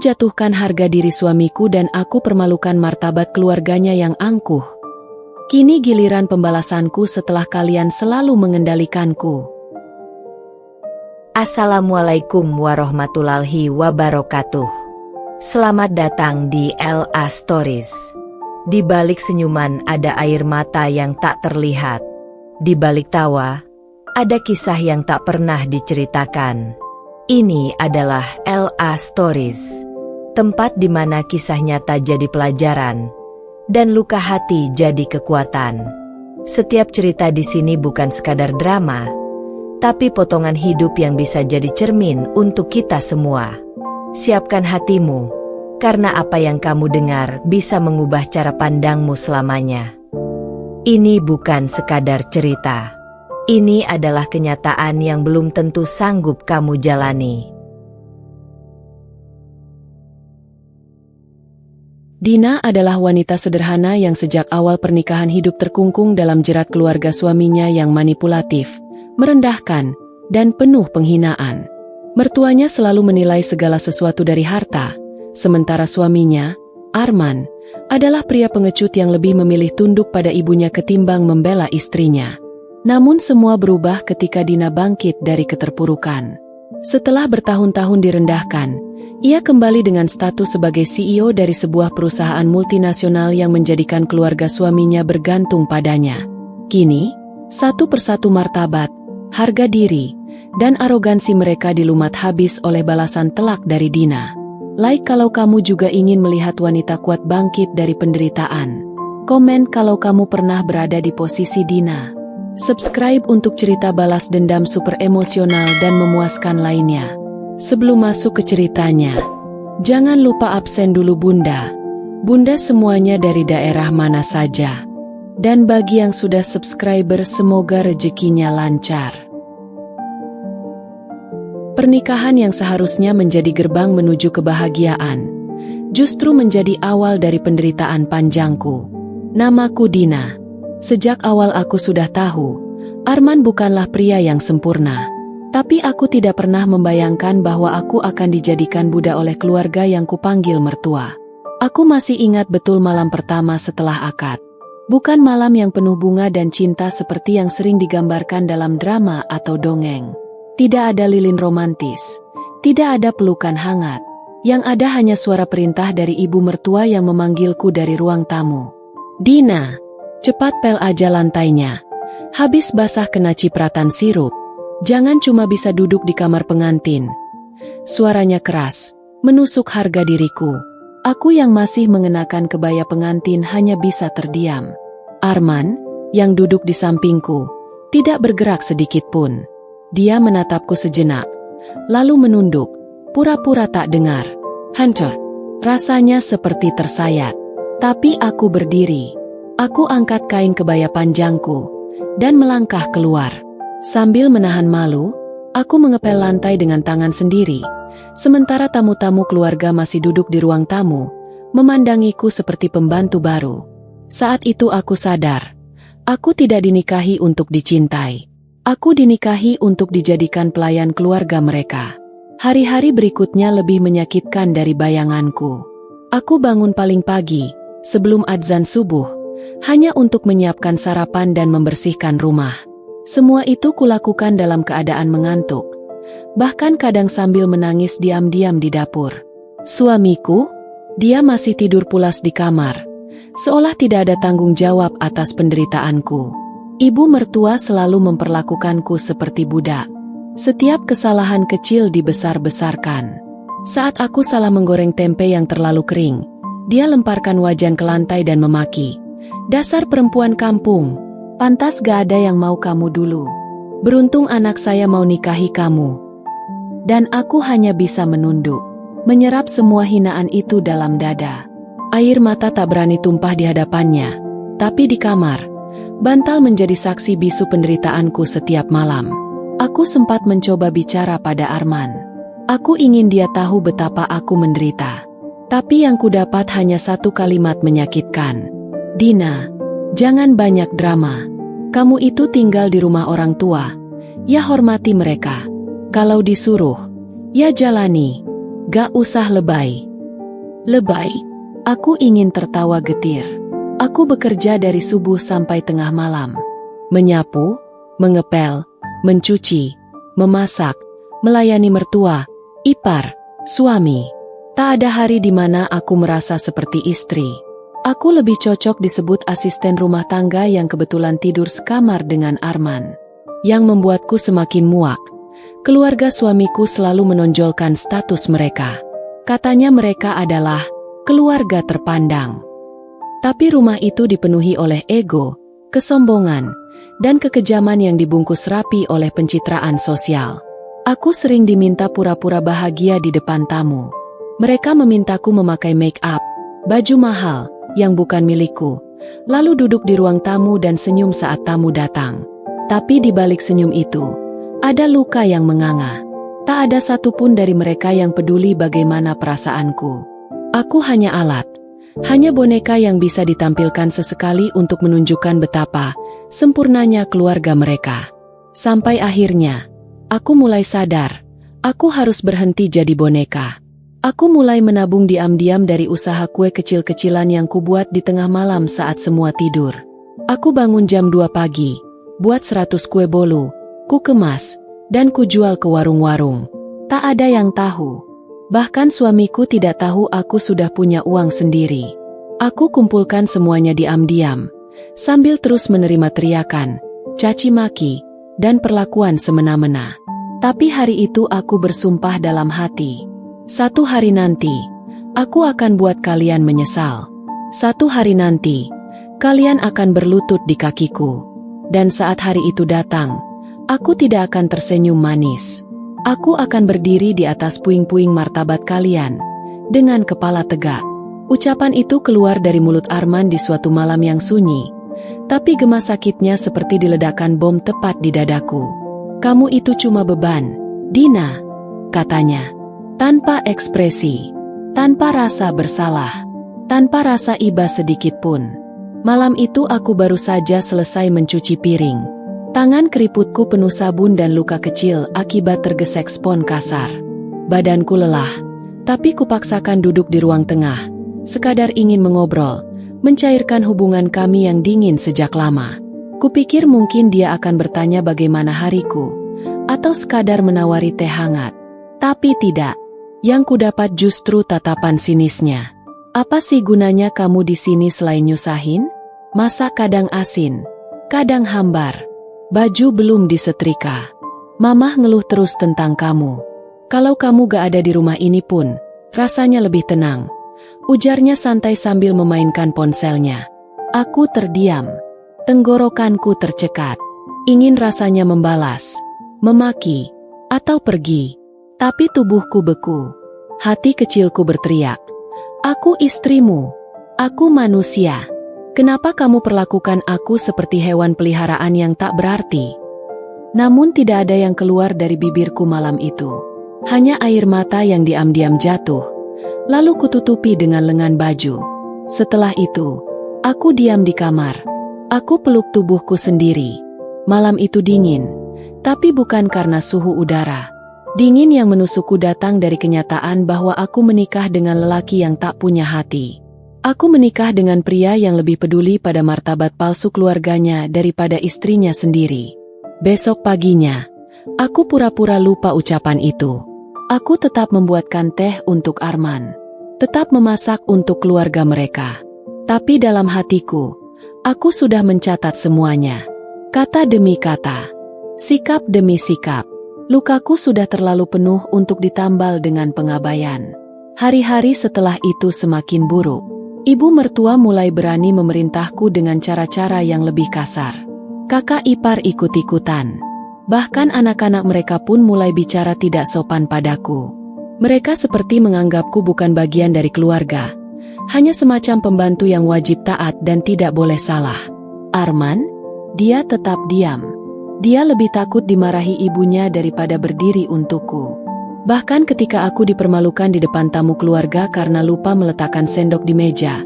Aku jatuhkan harga diri suamiku dan aku permalukan martabat keluarganya yang angkuh. Kini giliran pembalasanku setelah kalian selalu mengendalikanku. Assalamualaikum warahmatullahi wabarakatuh. Selamat datang di LA Stories. Di balik senyuman ada air mata yang tak terlihat. Di balik tawa, ada kisah yang tak pernah diceritakan. Ini adalah LA Stories, tempat di mana kisah nyata jadi pelajaran, dan luka hati jadi kekuatan. Setiap cerita di sini bukan sekadar drama, tapi potongan hidup yang bisa jadi cermin untuk kita semua. Siapkan hatimu, karena apa yang kamu dengar bisa mengubah cara pandangmu selamanya. Ini bukan sekadar cerita. Ini adalah kenyataan yang belum tentu sanggup kamu jalani. Dina adalah wanita sederhana yang sejak awal pernikahan hidup terkungkung dalam jerat keluarga suaminya yang manipulatif, merendahkan, dan penuh penghinaan. Mertuanya selalu menilai segala sesuatu dari harta, sementara suaminya, Arman, adalah pria pengecut yang lebih memilih tunduk pada ibunya ketimbang membela istrinya. Namun semua berubah ketika Dina bangkit dari keterpurukan. Setelah bertahun-tahun direndahkan, ia kembali dengan status sebagai CEO dari sebuah perusahaan multinasional yang menjadikan keluarga suaminya bergantung padanya. Kini, satu persatu martabat, harga diri, dan arogansi mereka dilumat habis oleh balasan telak dari Dina. Like kalau kamu juga ingin melihat wanita kuat bangkit dari penderitaan. Komen kalau kamu pernah berada di posisi Dina. Subscribe untuk cerita balas dendam super emosional dan memuaskan lainnya. Sebelum masuk ke ceritanya, jangan lupa absen dulu Bunda. Bunda semuanya dari daerah mana saja. Dan bagi yang sudah subscriber semoga rezekinya lancar. Pernikahan yang seharusnya menjadi gerbang menuju kebahagiaan, justru menjadi awal dari penderitaan panjangku. Namaku Dina. Sejak awal aku sudah tahu, Arman bukanlah pria yang sempurna. Tapi aku tidak pernah membayangkan bahwa aku akan dijadikan budak oleh keluarga yang kupanggil mertua. Aku masih ingat betul malam pertama setelah akad. Bukan malam yang penuh bunga dan cinta seperti yang sering digambarkan dalam drama atau dongeng. Tidak ada lilin romantis, tidak ada pelukan hangat. Yang ada hanya suara perintah dari ibu mertua yang memanggilku dari ruang tamu. Dina! Cepat pel aja lantainya. Habis basah kena cipratan sirup. Jangan cuma bisa duduk di kamar pengantin. Suaranya keras, menusuk harga diriku. Aku yang masih mengenakan kebaya pengantin hanya bisa terdiam. Arman, yang duduk di sampingku, tidak bergerak sedikit pun. Dia menatapku sejenak, lalu menunduk, pura-pura tak dengar. Hancur. Rasanya seperti tersayat. Tapi aku berdiri. Aku angkat kain kebaya panjangku, dan melangkah keluar. Sambil menahan malu, aku mengepel lantai dengan tangan sendiri, sementara tamu-tamu keluarga masih duduk di ruang tamu, memandangiku seperti pembantu baru. Saat itu aku sadar, aku tidak dinikahi untuk dicintai. Aku dinikahi untuk dijadikan pelayan keluarga mereka. Hari-hari berikutnya lebih menyakitkan dari bayanganku. Aku bangun paling pagi, sebelum adzan subuh, hanya untuk menyiapkan sarapan dan membersihkan rumah. Semua itu kulakukan dalam keadaan mengantuk, bahkan kadang sambil menangis diam-diam di dapur. Suamiku, dia masih tidur pulas di kamar, seolah tidak ada tanggung jawab atas penderitaanku. Ibu mertua selalu memperlakukanku seperti budak. Setiap kesalahan kecil dibesar-besarkan. Saat aku salah menggoreng tempe yang terlalu kering, dia lemparkan wajan ke lantai dan memaki. Dasar perempuan kampung, pantas gak ada yang mau kamu dulu. Beruntung anak saya mau nikahi kamu. Dan aku hanya bisa menunduk, menyerap semua hinaan itu dalam dada. Air mata tak berani tumpah di hadapannya, tapi di kamar, bantal menjadi saksi bisu penderitaanku setiap malam. Aku sempat mencoba bicara pada Arman. Aku ingin dia tahu betapa aku menderita. Tapi yang kudapat hanya satu kalimat menyakitkan. Dina, jangan banyak drama. Kamu itu tinggal di rumah orang tua. Ya hormati mereka. Kalau disuruh, ya jalani. Gak usah lebay. Lebay. Aku ingin tertawa getir. Aku bekerja dari subuh sampai tengah malam. Menyapu, mengepel, mencuci, memasak, melayani mertua, ipar, suami. Tak ada hari di mana aku merasa seperti istri. Aku lebih cocok disebut asisten rumah tangga yang kebetulan tidur sekamar dengan Arman. Yang membuatku semakin muak. Keluarga suamiku selalu menonjolkan status mereka. Katanya mereka adalah keluarga terpandang. Tapi rumah itu dipenuhi oleh ego, kesombongan, dan kekejaman yang dibungkus rapi oleh pencitraan sosial. Aku sering diminta pura-pura bahagia di depan tamu. Mereka memintaku memakai make up, baju mahal, yang bukan milikku, lalu duduk di ruang tamu dan senyum saat tamu datang. Tapi di balik senyum itu, ada luka yang menganga. Tak ada satupun dari mereka yang peduli bagaimana perasaanku. Aku hanya alat, hanya boneka yang bisa ditampilkan sesekali untuk menunjukkan betapa sempurnanya keluarga mereka. Sampai akhirnya, aku mulai sadar, aku harus berhenti jadi boneka. Aku mulai menabung diam-diam dari usaha kue kecil-kecilan yang kubuat di tengah malam saat semua tidur. Aku bangun jam 2 pagi, buat 100 kue bolu, ku kemas, dan kujual ke warung-warung. Tak ada yang tahu. Bahkan suamiku tidak tahu aku sudah punya uang sendiri. Aku kumpulkan semuanya diam-diam, sambil terus menerima teriakan, caci maki, dan perlakuan semena-mena. Tapi hari itu aku bersumpah dalam hati. Satu hari nanti, aku akan buat kalian menyesal. Satu hari nanti, kalian akan berlutut di kakiku. Dan saat hari itu datang, aku tidak akan tersenyum manis. Aku akan berdiri di atas puing-puing martabat kalian, dengan kepala tegak. Ucapan itu keluar dari mulut Arman di suatu malam yang sunyi, tapi gema sakitnya seperti diledakkan bom tepat di dadaku. Kamu itu cuma beban, Dina, katanya. Tanpa ekspresi, tanpa rasa bersalah, tanpa rasa iba sedikit pun. Malam itu aku baru saja selesai mencuci piring. Tangan keriputku penuh sabun dan luka kecil akibat tergesek spons kasar. Badanku lelah, tapi kupaksakan duduk di ruang tengah, sekadar ingin mengobrol, mencairkan hubungan kami yang dingin sejak lama. Kupikir mungkin dia akan bertanya bagaimana hariku, atau sekadar menawari teh hangat. Tapi tidak. Yang kudapat justru tatapan sinisnya. Apa sih gunanya kamu di sini selain nyusahin? Masak kadang asin, kadang hambar. Baju belum disetrika. Mamah ngeluh terus tentang kamu. Kalau kamu gak ada di rumah ini pun, rasanya lebih tenang. Ujarnya santai sambil memainkan ponselnya. Aku terdiam. Tenggorokanku tercekat. Ingin rasanya membalas, memaki, atau pergi. Tapi tubuhku beku. Hati kecilku berteriak. Aku istrimu. Aku manusia. Kenapa kamu perlakukan aku seperti hewan peliharaan yang tak berarti? Namun tidak ada yang keluar dari bibirku malam itu. Hanya air mata yang diam-diam jatuh. Lalu kututupi dengan lengan baju. Setelah itu, aku diam di kamar. Aku peluk tubuhku sendiri. Malam itu dingin, tapi bukan karena suhu udara. Dingin yang menusukku datang dari kenyataan bahwa aku menikah dengan lelaki yang tak punya hati. Aku menikah dengan pria yang lebih peduli pada martabat palsu keluarganya daripada istrinya sendiri. Besok paginya, aku pura-pura lupa ucapan itu. Aku tetap membuatkan teh untuk Arman. Tetap memasak untuk keluarga mereka. Tapi dalam hatiku, aku sudah mencatat semuanya. Kata demi kata. Sikap demi sikap. Lukaku sudah terlalu penuh untuk ditambal dengan pengabaian. Hari-hari setelah itu semakin buruk. Ibu mertua mulai berani memerintahku dengan cara-cara yang lebih kasar. Kakak ipar ikut-ikutan. Bahkan anak-anak mereka pun mulai bicara tidak sopan padaku. Mereka seperti menganggapku bukan bagian dari keluarga. Hanya semacam pembantu yang wajib taat dan tidak boleh salah. Arman, dia tetap diam. Dia lebih takut dimarahi ibunya daripada berdiri untukku. Bahkan ketika aku dipermalukan di depan tamu keluarga karena lupa meletakkan sendok di meja,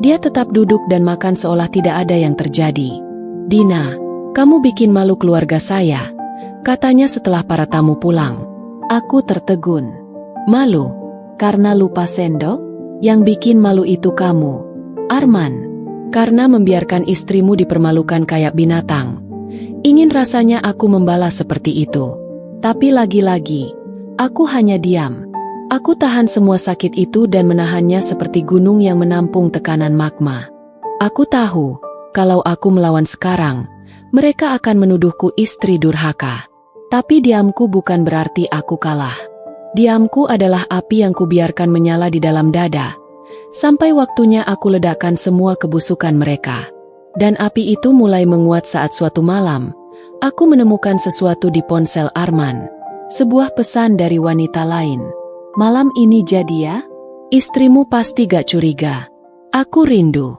dia tetap duduk dan makan seolah tidak ada yang terjadi. Dina, kamu bikin malu keluarga saya, katanya setelah para tamu pulang. Aku tertegun. Malu? Karena lupa sendok? Yang bikin malu itu kamu, Arman. Karena membiarkan istrimu dipermalukan kayak binatang. Ingin rasanya aku membalas seperti itu. Tapi lagi-lagi, aku hanya diam. Aku tahan semua sakit itu dan menahannya seperti gunung yang menampung tekanan magma. Aku tahu, kalau aku melawan sekarang, mereka akan menuduhku istri durhaka. Tapi diamku bukan berarti aku kalah. Diamku adalah api yang kubiarkan menyala di dalam dada. Sampai waktunya aku ledakkan semua kebusukan mereka. Dan api itu mulai menguat saat suatu malam, aku menemukan sesuatu di ponsel Arman. Sebuah pesan dari wanita lain. Malam ini jadi ya? Istrimu pasti gak curiga. Aku rindu.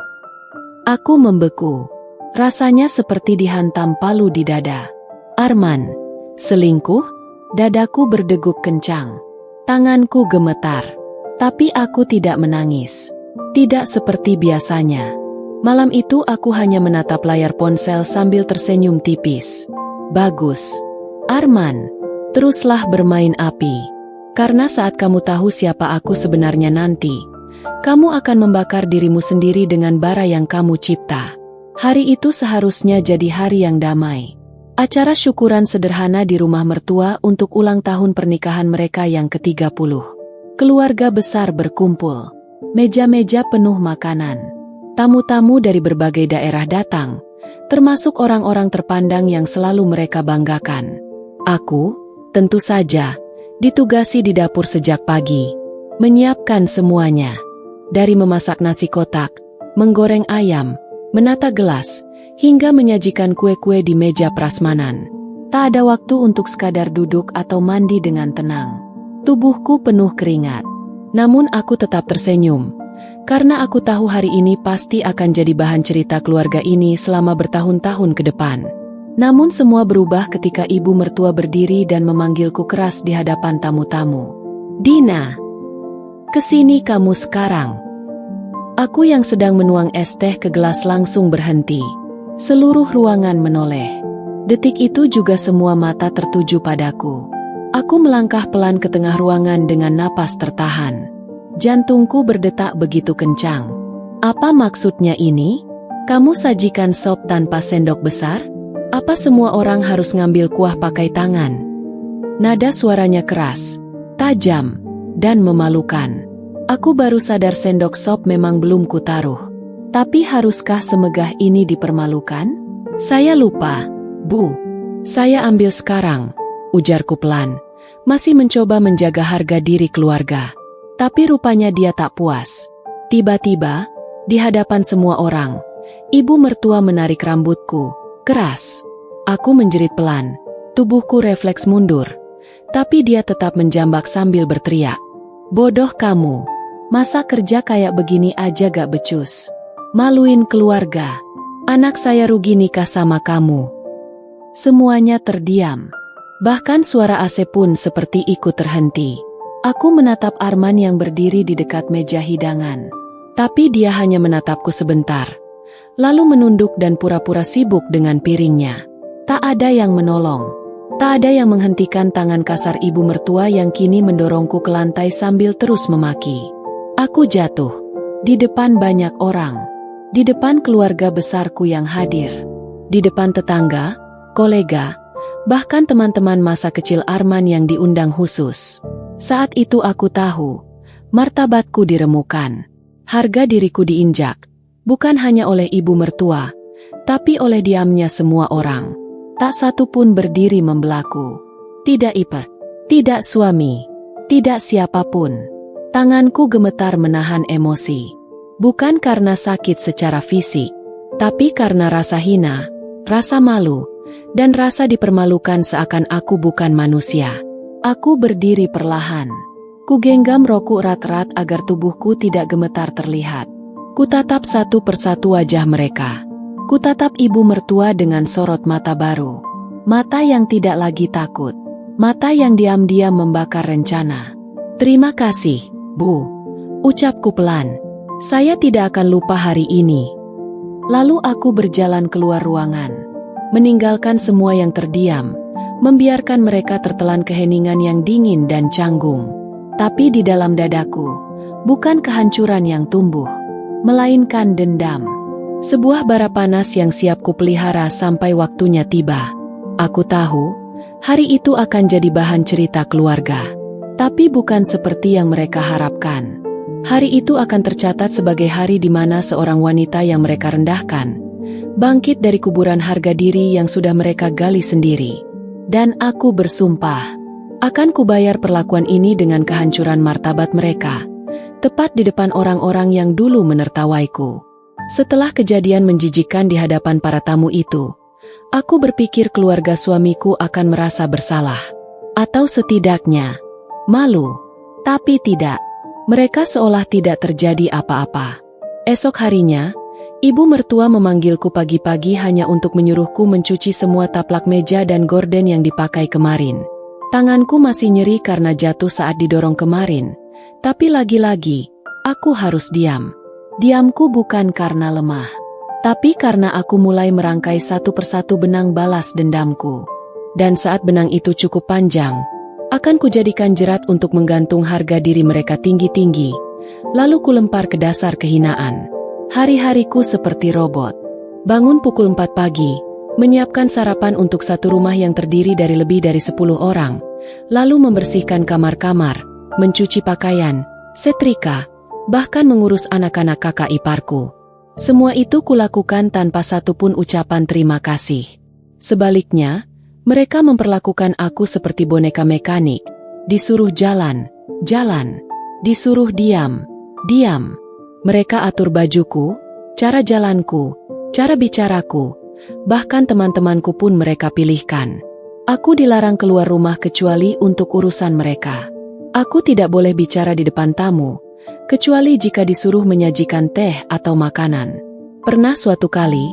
Aku membeku. Rasanya seperti dihantam palu di dada. Arman, selingkuh? Dadaku berdegup kencang. Tanganku gemetar. Tapi aku tidak menangis. Tidak seperti biasanya. Malam itu aku hanya menatap layar ponsel sambil tersenyum tipis. Bagus. Arman, teruslah bermain api. Karena saat kamu tahu siapa aku sebenarnya nanti, kamu akan membakar dirimu sendiri dengan bara yang kamu cipta. Hari itu seharusnya jadi hari yang damai. Acara syukuran sederhana di rumah mertua untuk ulang tahun pernikahan mereka yang ke-30. Keluarga besar berkumpul. Meja-meja penuh makanan. Tamu-tamu dari berbagai daerah datang, termasuk orang-orang terpandang yang selalu mereka banggakan. Aku, tentu saja, ditugasi di dapur sejak pagi. Menyiapkan semuanya. Dari memasak nasi kotak, menggoreng ayam, menata gelas, hingga menyajikan kue-kue di meja prasmanan. Tak ada waktu untuk sekadar duduk atau mandi dengan tenang. Tubuhku penuh keringat. Namun aku tetap tersenyum. Karena aku tahu hari ini pasti akan jadi bahan cerita keluarga ini selama bertahun-tahun ke depan. Namun semua berubah ketika ibu mertua berdiri dan memanggilku keras di hadapan tamu-tamu. Dina, kesini kamu sekarang. Aku yang sedang menuang es teh ke gelas langsung berhenti. Seluruh ruangan menoleh. Detik itu juga semua mata tertuju padaku. Aku melangkah pelan ke tengah ruangan dengan napas tertahan. Jantungku berdetak begitu kencang. Apa maksudnya ini? Kamu sajikan sop tanpa sendok besar? Apa semua orang harus ngambil kuah pakai tangan? Nada suaranya keras, tajam, dan memalukan. Aku baru sadar sendok sop memang belum kutaruh. Tapi haruskah semegah ini dipermalukan? Saya lupa, Bu. Saya ambil sekarang, ujarku pelan. Masih mencoba menjaga harga diri keluarga. Tapi rupanya dia tak puas. Tiba-tiba, di hadapan semua orang, ibu mertua menarik rambutku, keras. Aku menjerit pelan, tubuhku refleks mundur. Tapi dia tetap menjambak sambil berteriak. Bodoh kamu. Masa kerja kayak begini aja gak becus? Maluin keluarga. Anak saya rugi nikah sama kamu. Semuanya terdiam. Bahkan suara AC pun seperti ikut terhenti. Aku menatap Arman yang berdiri di dekat meja hidangan. Tapi dia hanya menatapku sebentar. Lalu menunduk dan pura-pura sibuk dengan piringnya. Tak ada yang menolong. Tak ada yang menghentikan tangan kasar ibu mertua yang kini mendorongku ke lantai sambil terus memaki. Aku jatuh. Di depan banyak orang. Di depan keluarga besarku yang hadir. Di depan tetangga, kolega, bahkan teman-teman masa kecil Arman yang diundang khusus. Saat itu aku tahu, martabatku diremukan. Harga diriku diinjak. Bukan hanya oleh ibu mertua, tapi oleh diamnya semua orang. Tak satu pun berdiri membelaku. Tidak ipar, tidak suami, tidak siapapun. Tanganku gemetar menahan emosi. Bukan karena sakit secara fisik, tapi karena rasa hina, rasa malu, dan rasa dipermalukan seakan aku bukan manusia. Aku berdiri perlahan. Kugenggam rokuk erat-erat agar tubuhku tidak gemetar terlihat. Kutatap satu persatu wajah mereka. Kutatap ibu mertua dengan sorot mata baru. Mata yang tidak lagi takut. Mata yang diam-diam membakar rencana. Terima kasih, Bu. Ucapku pelan. Saya tidak akan lupa hari ini. Lalu aku berjalan keluar ruangan. Meninggalkan semua yang terdiam. Membiarkan mereka tertelan keheningan yang dingin dan canggung. Tapi di dalam dadaku, Bukan kehancuran yang tumbuh, melainkan dendam. Sebuah bara panas yang siap kupelihara sampai waktunya tiba. Aku tahu, hari itu akan jadi bahan cerita keluarga. Tapi bukan seperti yang mereka harapkan. Hari itu akan tercatat sebagai hari di mana seorang wanita yang mereka rendahkan bangkit dari kuburan harga diri yang sudah mereka gali sendiri. Dan aku bersumpah, akan kubayar perlakuan ini dengan kehancuran martabat mereka, tepat di depan orang-orang yang dulu menertawaiku. Setelah kejadian menjijikkan di hadapan para tamu itu, aku berpikir keluarga suamiku akan merasa bersalah. Atau setidaknya, malu. Tapi tidak. Mereka seolah tidak terjadi apa-apa. Esok harinya, ibu mertua memanggilku pagi-pagi hanya untuk menyuruhku mencuci semua taplak meja dan gorden yang dipakai kemarin. Tanganku masih nyeri karena jatuh saat didorong kemarin. Tapi lagi-lagi, aku harus diam. Diamku bukan karena lemah, tapi karena aku mulai merangkai satu persatu benang balas dendamku. Dan saat benang itu cukup panjang, akan kujadikan jerat untuk menggantung harga diri mereka tinggi-tinggi, lalu kulempar ke dasar kehinaan. Hari-hariku seperti robot. Bangun pukul 4 pagi, menyiapkan sarapan untuk satu rumah yang terdiri dari lebih dari 10 orang, lalu membersihkan kamar-kamar, mencuci pakaian, setrika, bahkan mengurus anak-anak kakak iparku. Semua itu kulakukan tanpa satupun ucapan terima kasih. Sebaliknya, mereka memperlakukan aku seperti boneka mekanik, disuruh jalan, jalan, disuruh diam, diam. Mereka atur bajuku, cara jalanku, cara bicaraku, bahkan teman-temanku pun mereka pilihkan. Aku dilarang keluar rumah kecuali untuk urusan mereka. Aku tidak boleh bicara di depan tamu, kecuali jika disuruh menyajikan teh atau makanan. Pernah suatu kali,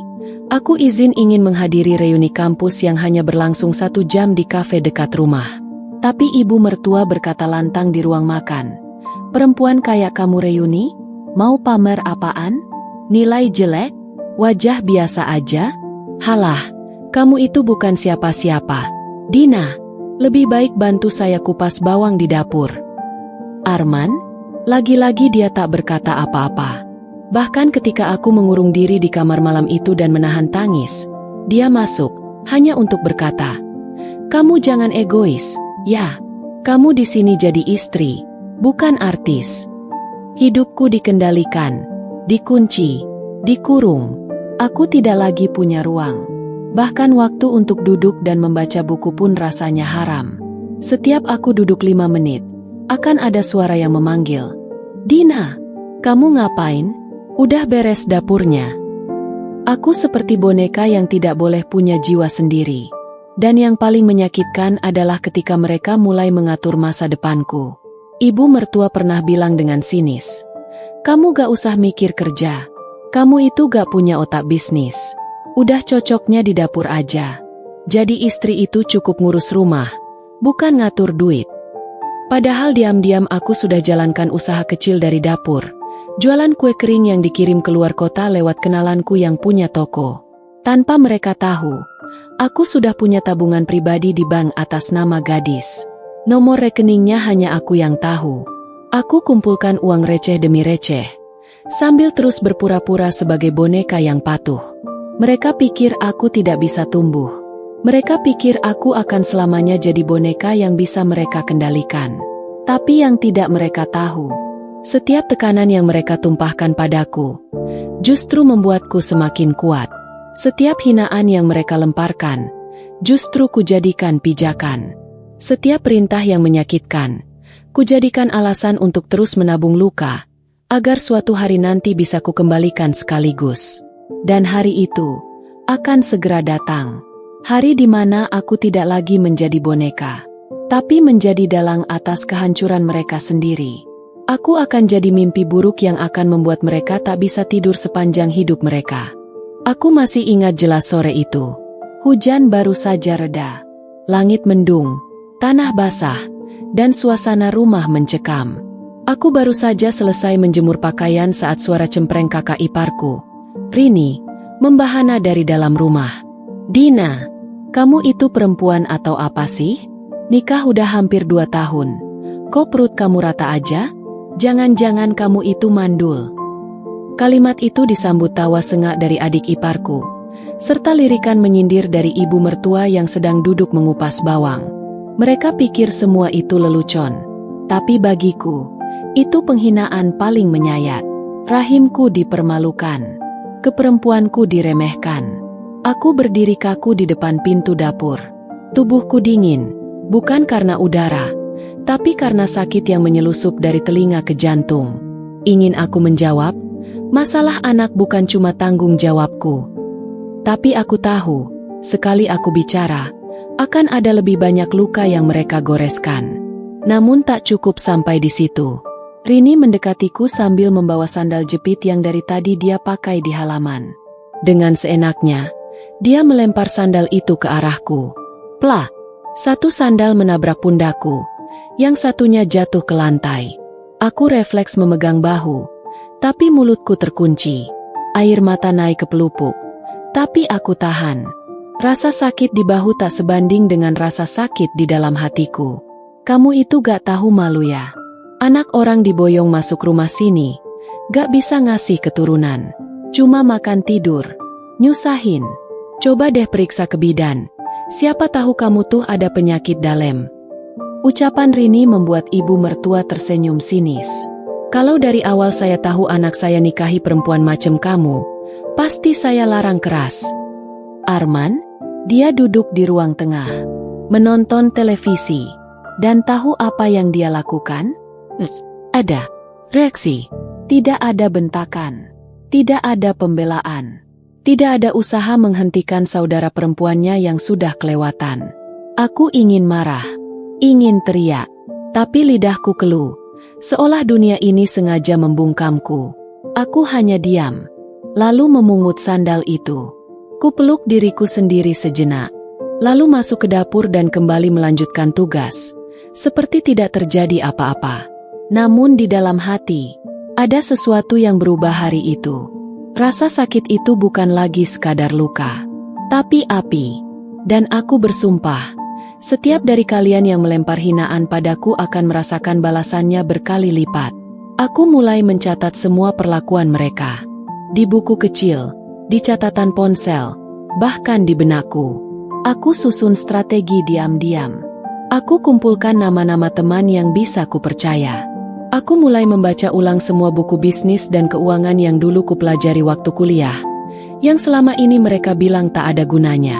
aku ingin menghadiri reuni kampus yang hanya berlangsung 1 jam di kafe dekat rumah. Tapi ibu mertua berkata lantang di ruang makan, "Perempuan kayak kamu reuni? Mau pamer apaan? Nilai jelek? Wajah biasa aja? Halah, kamu itu bukan siapa-siapa. Dina, lebih baik bantu saya kupas bawang di dapur." Arman, lagi-lagi dia tak berkata apa-apa. Bahkan ketika aku mengurung diri di kamar malam itu dan menahan tangis, dia masuk, hanya untuk berkata, "Kamu jangan egois, ya. Kamu di sini jadi istri, bukan artis." Hidupku dikendalikan, dikunci, dikurung. Aku tidak lagi punya ruang. Bahkan waktu untuk duduk dan membaca buku pun rasanya haram. Setiap aku duduk 5 menit, akan ada suara yang memanggil, "Dina, kamu ngapain? Udah beres dapurnya." Aku seperti boneka yang tidak boleh punya jiwa sendiri. Dan yang paling menyakitkan adalah ketika mereka mulai mengatur masa depanku. Ibu mertua pernah bilang dengan sinis, "Kamu gak usah mikir kerja. Kamu itu gak punya otak bisnis. Udah cocoknya di dapur aja. Jadi istri itu cukup ngurus rumah, bukan ngatur duit." Padahal diam-diam aku sudah jalankan usaha kecil dari dapur. Jualan kue kering yang dikirim keluar kota lewat kenalanku yang punya toko. Tanpa mereka tahu, aku sudah punya tabungan pribadi di bank atas nama gadis. Nomor rekeningnya hanya aku yang tahu. Aku kumpulkan uang receh demi receh, sambil terus berpura-pura sebagai boneka yang patuh. Mereka pikir aku tidak bisa tumbuh. Mereka pikir aku akan selamanya jadi boneka yang bisa mereka kendalikan. Tapi yang tidak mereka tahu, setiap tekanan yang mereka tumpahkan padaku justru membuatku semakin kuat. Setiap hinaan yang mereka lemparkan justru kujadikan pijakan. Setiap perintah yang menyakitkan kujadikan alasan untuk terus menabung luka, agar suatu hari nanti bisa kukembalikan sekaligus. Dan hari itu akan segera datang. Hari di mana aku tidak lagi menjadi boneka, tapi menjadi dalang atas kehancuran mereka sendiri. Aku akan jadi mimpi buruk yang akan membuat mereka tak bisa tidur sepanjang hidup mereka. Aku masih ingat jelas sore itu. Hujan baru saja reda. Langit mendung, tanah basah, dan suasana rumah mencekam. Aku baru saja selesai menjemur pakaian saat suara cempreng kakak iparku, Rini, membahana dari dalam rumah. "Dina, kamu itu perempuan atau apa sih? Nikah udah hampir 2 tahun. Kok perut kamu rata aja? Jangan-jangan kamu itu mandul. Kalimat itu disambut tawa sengak dari adik iparku, serta lirikan menyindir dari ibu mertua yang sedang duduk mengupas bawang. Mereka pikir semua itu lelucon, tapi bagiku, itu penghinaan paling menyayat. Rahimku dipermalukan, keperempuanku diremehkan. Aku berdiri kaku di depan pintu dapur. Tubuhku dingin, bukan karena udara, tapi karena sakit yang menyelusup dari telinga ke jantung. Ingin aku menjawab, masalah anak bukan cuma tanggung jawabku. Tapi aku tahu, sekali aku bicara, akan ada lebih banyak luka yang mereka goreskan. Namun tak cukup sampai di situ. Rini mendekatiku sambil membawa sandal jepit yang dari tadi dia pakai di halaman. Dengan seenaknya, dia melempar sandal itu ke arahku. Plah! Satu sandal menabrak pundakku, yang satunya jatuh ke lantai. Aku refleks memegang bahu, tapi mulutku terkunci. Air mata naik ke pelupuk, tapi aku tahan. Rasa sakit di bahu tak sebanding dengan rasa sakit di dalam hatiku. Kamu itu gak tahu malu ya? Anak orang diboyong masuk rumah sini, gak bisa ngasih keturunan. Cuma makan tidur, nyusahin. Coba deh periksa ke bidan, siapa tahu kamu tuh ada penyakit dalem. Ucapan Rini membuat ibu mertua tersenyum sinis. Kalau dari awal saya tahu anak saya nikahi perempuan macam kamu, pasti saya larang keras. Arman, dia duduk di ruang tengah, menonton televisi, dan tahu apa yang dia lakukan? Ada reaksi, tidak ada bentakan, tidak ada pembelaan, tidak ada usaha menghentikan saudara perempuannya yang sudah kelewatan. Aku ingin marah, ingin teriak, tapi lidahku keluh, seolah dunia ini sengaja membungkamku. Aku hanya diam, lalu memungut sandal itu. Kupeluk diriku sendiri sejenak, lalu masuk ke dapur dan kembali melanjutkan tugas, seperti tidak terjadi apa-apa. Namun di dalam hati, ada sesuatu yang berubah hari itu. Rasa sakit itu bukan lagi sekadar luka, tapi api. Dan aku bersumpah, setiap dari kalian yang melempar hinaan padaku akan merasakan balasannya berkali lipat. Aku mulai mencatat semua perlakuan mereka. Di buku kecil, di catatan ponsel, bahkan di benakku. Aku susun strategi diam-diam. Aku kumpulkan nama-nama teman yang bisa kupercaya. Aku mulai membaca ulang semua buku bisnis dan keuangan yang dulu kupelajari waktu kuliah, yang selama ini mereka bilang tak ada gunanya.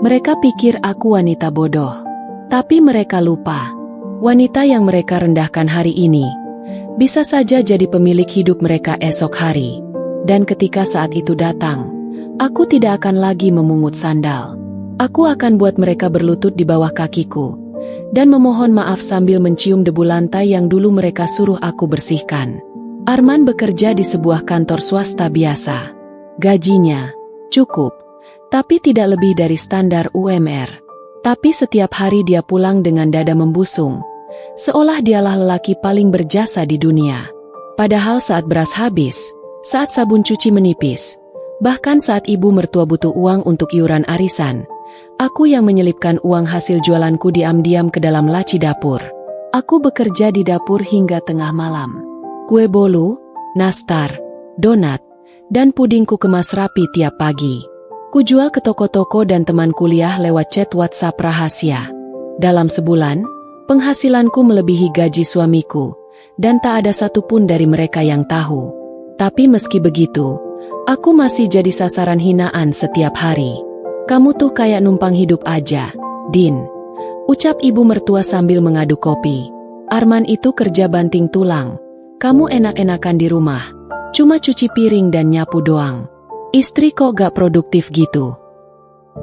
Mereka pikir aku wanita bodoh. Tapi mereka lupa, wanita yang mereka rendahkan hari ini, bisa saja jadi pemilik hidup mereka esok hari. Dan ketika saat itu datang, aku tidak akan lagi memungut sandal. Aku akan buat mereka berlutut di bawah kakiku, dan memohon maaf sambil mencium debu lantai yang dulu mereka suruh aku bersihkan. Arman bekerja di sebuah kantor swasta biasa. Gajinya cukup, tapi tidak lebih dari standar UMR. Tapi setiap hari dia pulang dengan dada membusung, seolah dialah lelaki paling berjasa di dunia. Padahal saat beras habis, saat sabun cuci menipis, bahkan saat ibu mertua butuh uang untuk iuran arisan, aku yang menyelipkan uang hasil jualanku diam-diam ke dalam laci dapur. Aku bekerja di dapur hingga tengah malam. Kue bolu, nastar, donat, dan pudingku kemas rapi tiap pagi. Kujual ke toko-toko dan teman kuliah lewat chat WhatsApp rahasia. Dalam sebulan, penghasilanku melebihi gaji suamiku, dan tak ada satupun dari mereka yang tahu. Tapi meski begitu, aku masih jadi sasaran hinaan setiap hari. Kamu tuh kayak numpang hidup aja, Din, ucap ibu mertua sambil mengaduk kopi. Arman itu kerja banting tulang. Kamu enak-enakan di rumah, cuma cuci piring dan nyapu doang. Istri kok gak produktif gitu?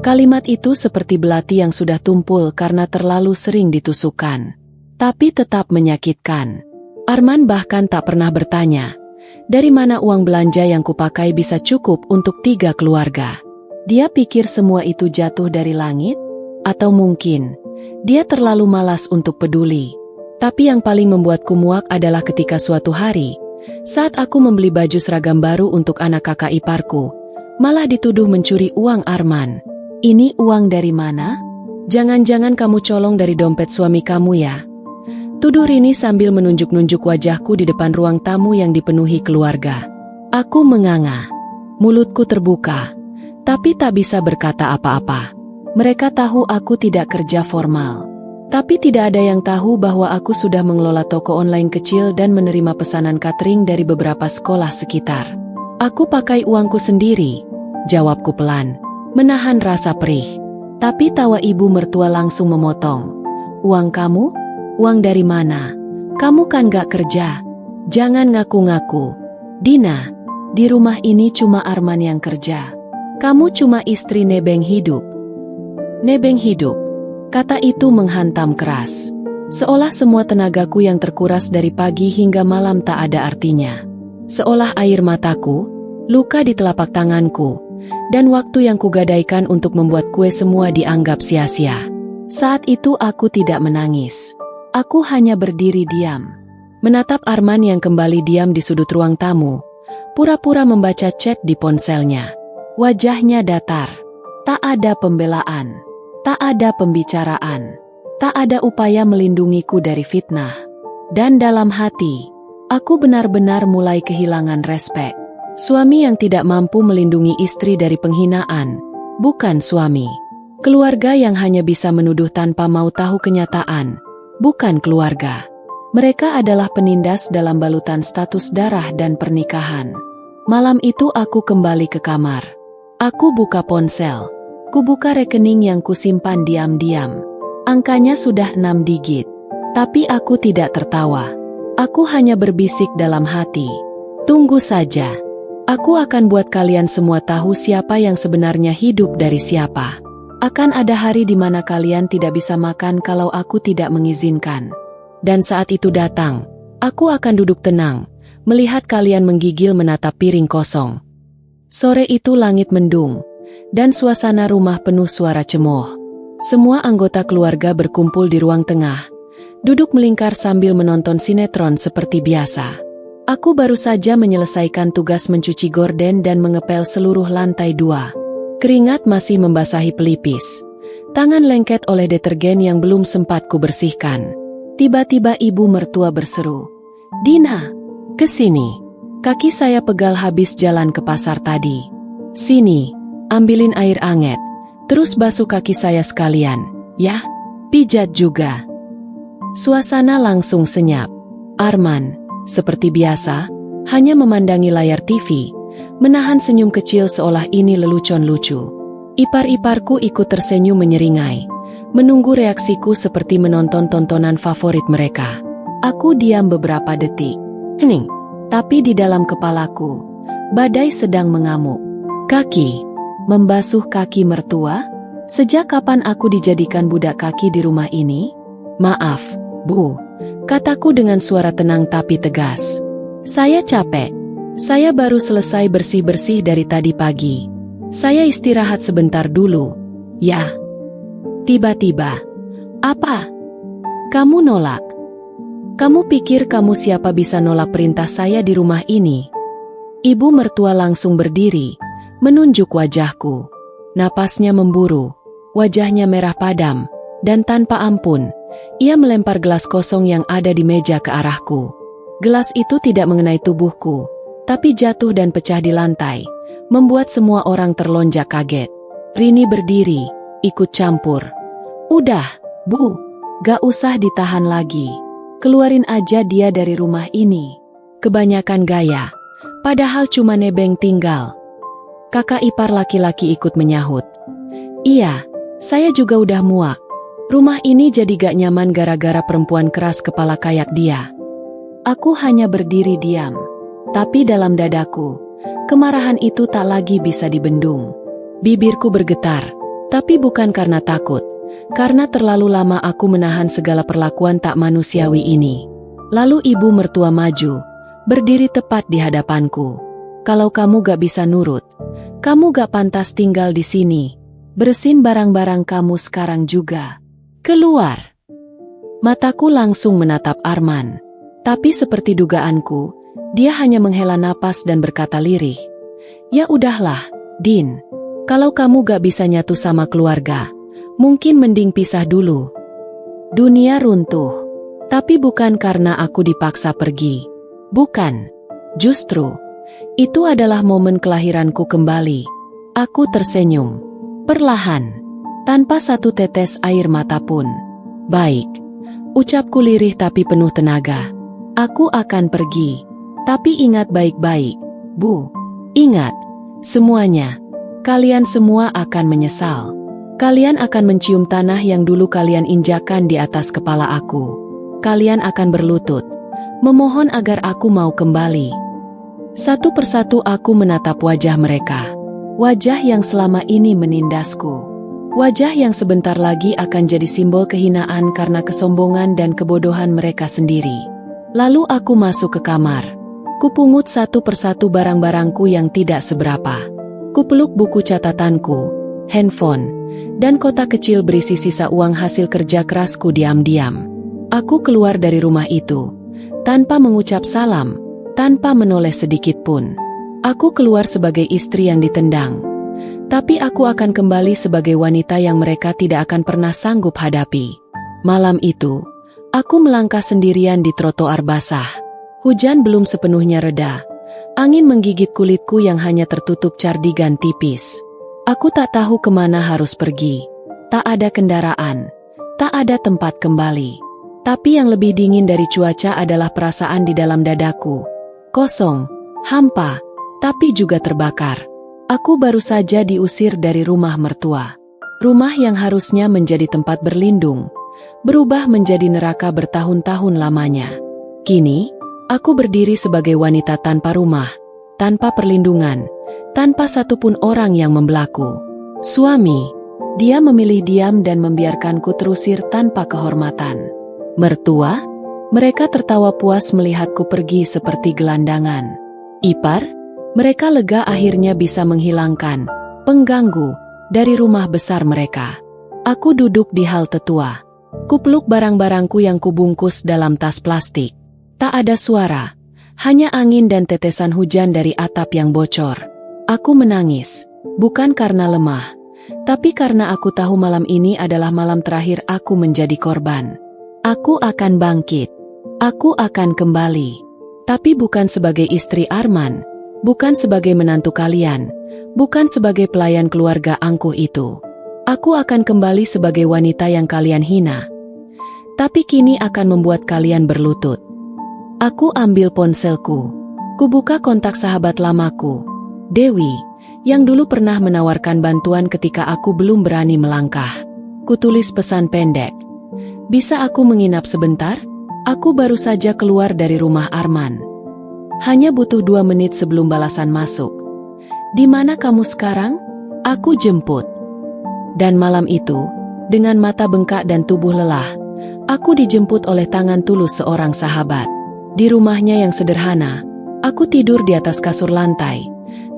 Kalimat itu seperti belati yang sudah tumpul karena terlalu sering ditusukkan. Tapi tetap menyakitkan. Arman bahkan tak pernah bertanya, dari mana uang belanja yang kupakai bisa cukup untuk 3 keluarga. Dia pikir semua itu jatuh dari langit? Atau mungkin, dia terlalu malas untuk peduli. Tapi yang paling membuatku muak adalah ketika suatu hari, saat aku membeli baju seragam baru untuk anak kakak iparku, malah dituduh mencuri uang Arman. Ini uang dari mana? Jangan-jangan kamu colong dari dompet suami kamu ya? tuduh Rini sambil menunjuk-nunjuk wajahku di depan ruang tamu yang dipenuhi keluarga. Aku menganga. Mulutku terbuka, tapi tak bisa berkata apa-apa. Mereka tahu aku tidak kerja formal. Tapi tidak ada yang tahu bahwa aku sudah mengelola toko online kecil dan menerima pesanan catering dari beberapa sekolah sekitar. Aku pakai uangku sendiri, jawabku pelan, menahan rasa perih. Tapi tawa ibu mertua langsung memotong. Uang kamu? Uang dari mana? Kamu kan gak kerja. Jangan ngaku-ngaku. Dina, di rumah ini cuma Arman yang kerja. Kamu cuma istri nebeng hidup. Nebeng hidup. Kata itu menghantam keras. Seolah semua tenagaku yang terkuras dari pagi hingga malam tak ada artinya. Seolah air mataku, luka di telapak tanganku, dan waktu yang kugadaikan untuk membuat kue semua dianggap sia-sia. Saat itu aku tidak menangis. Aku hanya berdiri diam. Menatap Arman yang kembali diam di sudut ruang tamu, pura-pura membaca chat di ponselnya. Wajahnya datar. Tak ada pembelaan. Tak ada pembicaraan. Tak ada upaya melindungiku dari fitnah. Dan dalam hati, aku benar-benar mulai kehilangan respek. Suami yang tidak mampu melindungi istri dari penghinaan, bukan suami. Keluarga yang hanya bisa menuduh tanpa mau tahu kenyataan, bukan keluarga. Mereka adalah penindas dalam balutan status darah dan pernikahan. Malam itu aku kembali ke kamar. Aku buka ponsel. Kubuka rekening yang kusimpan diam-diam. Angkanya sudah 6 digit. Tapi aku tidak tertawa. Aku hanya berbisik dalam hati. Tunggu saja. Aku akan buat kalian semua tahu siapa yang sebenarnya hidup dari siapa. Akan ada hari di mana kalian tidak bisa makan kalau aku tidak mengizinkan. Dan saat itu datang, aku akan duduk tenang, melihat kalian menggigil menatap piring kosong. Sore itu langit mendung, dan suasana rumah penuh suara cemooh. Semua anggota keluarga berkumpul di ruang tengah, duduk melingkar sambil menonton sinetron seperti biasa. Aku baru saja menyelesaikan tugas mencuci gorden dan mengepel seluruh lantai 2. Keringat masih membasahi pelipis. Tangan lengket oleh detergen yang belum sempat kubersihkan. Tiba-tiba ibu mertua berseru, "Dina, kesini." Kaki saya pegal habis jalan ke pasar tadi. "Sini, ambilin air anget, terus basuh kaki saya sekalian, ya? Pijat juga." Suasana langsung senyap. Arman, seperti biasa, hanya memandangi layar TV, menahan senyum kecil seolah ini lelucon lucu. Ipar-iparku ikut tersenyum menyeringai, menunggu reaksiku seperti menonton tontonan favorit mereka. Aku diam beberapa detik. Hening. Tapi di dalam kepalaku, badai sedang mengamuk. Kaki. Membasuh kaki mertua? Sejak kapan aku dijadikan budak kaki di rumah ini? "Maaf, Bu," kataku dengan suara tenang tapi tegas. "Saya capek. Saya baru selesai bersih-bersih dari tadi pagi. Saya istirahat sebentar dulu, ya." Tiba-tiba, "Apa? Kamu nolak? Kamu pikir kamu siapa bisa nolak perintah saya di rumah ini?" Ibu mertua langsung berdiri, menunjuk wajahku. Napasnya memburu, wajahnya merah padam, dan tanpa ampun, ia melempar gelas kosong yang ada di meja ke arahku. Gelas itu tidak mengenai tubuhku, tapi jatuh dan pecah di lantai, membuat semua orang terlonjak kaget. Rini berdiri, ikut campur. "Udah, Bu, gak usah ditahan lagi. Keluarin aja dia dari rumah ini. Kebanyakan gaya, padahal cuma nebeng tinggal." Kakak ipar laki-laki ikut menyahut. "Iya, saya juga udah muak. Rumah ini jadi gak nyaman gara-gara perempuan keras kepala kayak dia." Aku hanya berdiri diam. Tapi dalam dadaku, kemarahan itu tak lagi bisa dibendung. Bibirku bergetar, tapi bukan karena takut. Karena terlalu lama aku menahan segala perlakuan tak manusiawi ini. Lalu ibu mertua maju, berdiri tepat di hadapanku. "Kalau kamu gak bisa nurut, kamu gak pantas tinggal di sini. Bersin barang-barang kamu sekarang juga. Keluar." Mataku langsung menatap Arman. Tapi seperti dugaanku, dia hanya menghela napas dan berkata lirih, "Ya udahlah, Din. Kalau kamu gak bisa nyatu sama keluarga, mungkin mending pisah dulu." Dunia runtuh. Tapi bukan karena aku dipaksa pergi. Bukan. Justru, itu adalah momen kelahiranku kembali. Aku tersenyum. Perlahan. Tanpa satu tetes air mata pun. Baik. Ucapku lirih tapi penuh tenaga. Aku akan pergi. Tapi ingat baik-baik, Bu. Ingat. Semuanya. Kalian semua akan menyesal. Kalian akan mencium tanah yang dulu kalian injakan di atas kepala aku. Kalian akan berlutut. Memohon agar aku mau kembali. Satu persatu aku menatap wajah mereka. Wajah yang selama ini menindasku. Wajah yang sebentar lagi akan jadi simbol kehinaan karena kesombongan dan kebodohan mereka sendiri. Lalu aku masuk ke kamar. Kupungut satu persatu barang-barangku yang tidak seberapa. Kupeluk buku catatanku, handphone, dan kotak kecil berisi sisa uang hasil kerja kerasku diam-diam. Aku keluar dari rumah itu, tanpa mengucap salam, tanpa menoleh sedikit pun. Aku keluar sebagai istri yang ditendang. Tapi aku akan kembali sebagai wanita yang mereka tidak akan pernah sanggup hadapi. Malam itu, aku melangkah sendirian di trotoar basah. Hujan belum sepenuhnya reda. Angin menggigit kulitku yang hanya tertutup cardigan tipis. Aku tak tahu kemana harus pergi. Tak ada kendaraan. Tak ada tempat kembali. Tapi yang lebih dingin dari cuaca adalah perasaan di dalam dadaku. Kosong, hampa, tapi juga terbakar. Aku baru saja diusir dari rumah mertua. Rumah yang harusnya menjadi tempat berlindung, berubah menjadi neraka bertahun-tahun lamanya. Kini, aku berdiri sebagai wanita tanpa rumah, tanpa perlindungan, tanpa satupun orang yang membelaku. Suami, dia memilih diam dan membiarkanku terusir tanpa kehormatan. Mertua, mereka tertawa puas melihatku pergi seperti gelandangan. Ipar, mereka lega akhirnya bisa menghilangkan pengganggu dari rumah besar mereka. Aku duduk di halte tua. Kupeluk barang-barangku yang kubungkus dalam tas plastik. Tak ada suara, hanya angin dan tetesan hujan dari atap yang bocor. Aku menangis, bukan karena lemah, tapi karena aku tahu malam ini adalah malam terakhir aku menjadi korban. Aku akan bangkit. Aku akan kembali. Tapi bukan sebagai istri Arman. Bukan sebagai menantu kalian, bukan sebagai pelayan keluarga angkuh itu. Aku akan kembali sebagai wanita yang kalian hina. Tapi kini akan membuat kalian berlutut. Aku ambil ponselku. Kubuka kontak sahabat lamaku, Dewi, yang dulu pernah menawarkan bantuan ketika aku belum berani melangkah. Kutulis pesan pendek. Bisa aku menginap sebentar? Aku baru saja keluar dari rumah Arman. Hanya butuh 2 menit sebelum balasan masuk. Di mana kamu sekarang? Aku jemput. Dan malam itu, dengan mata bengkak dan tubuh lelah, aku dijemput oleh tangan tulus seorang sahabat. Di rumahnya yang sederhana, aku tidur di atas kasur lantai,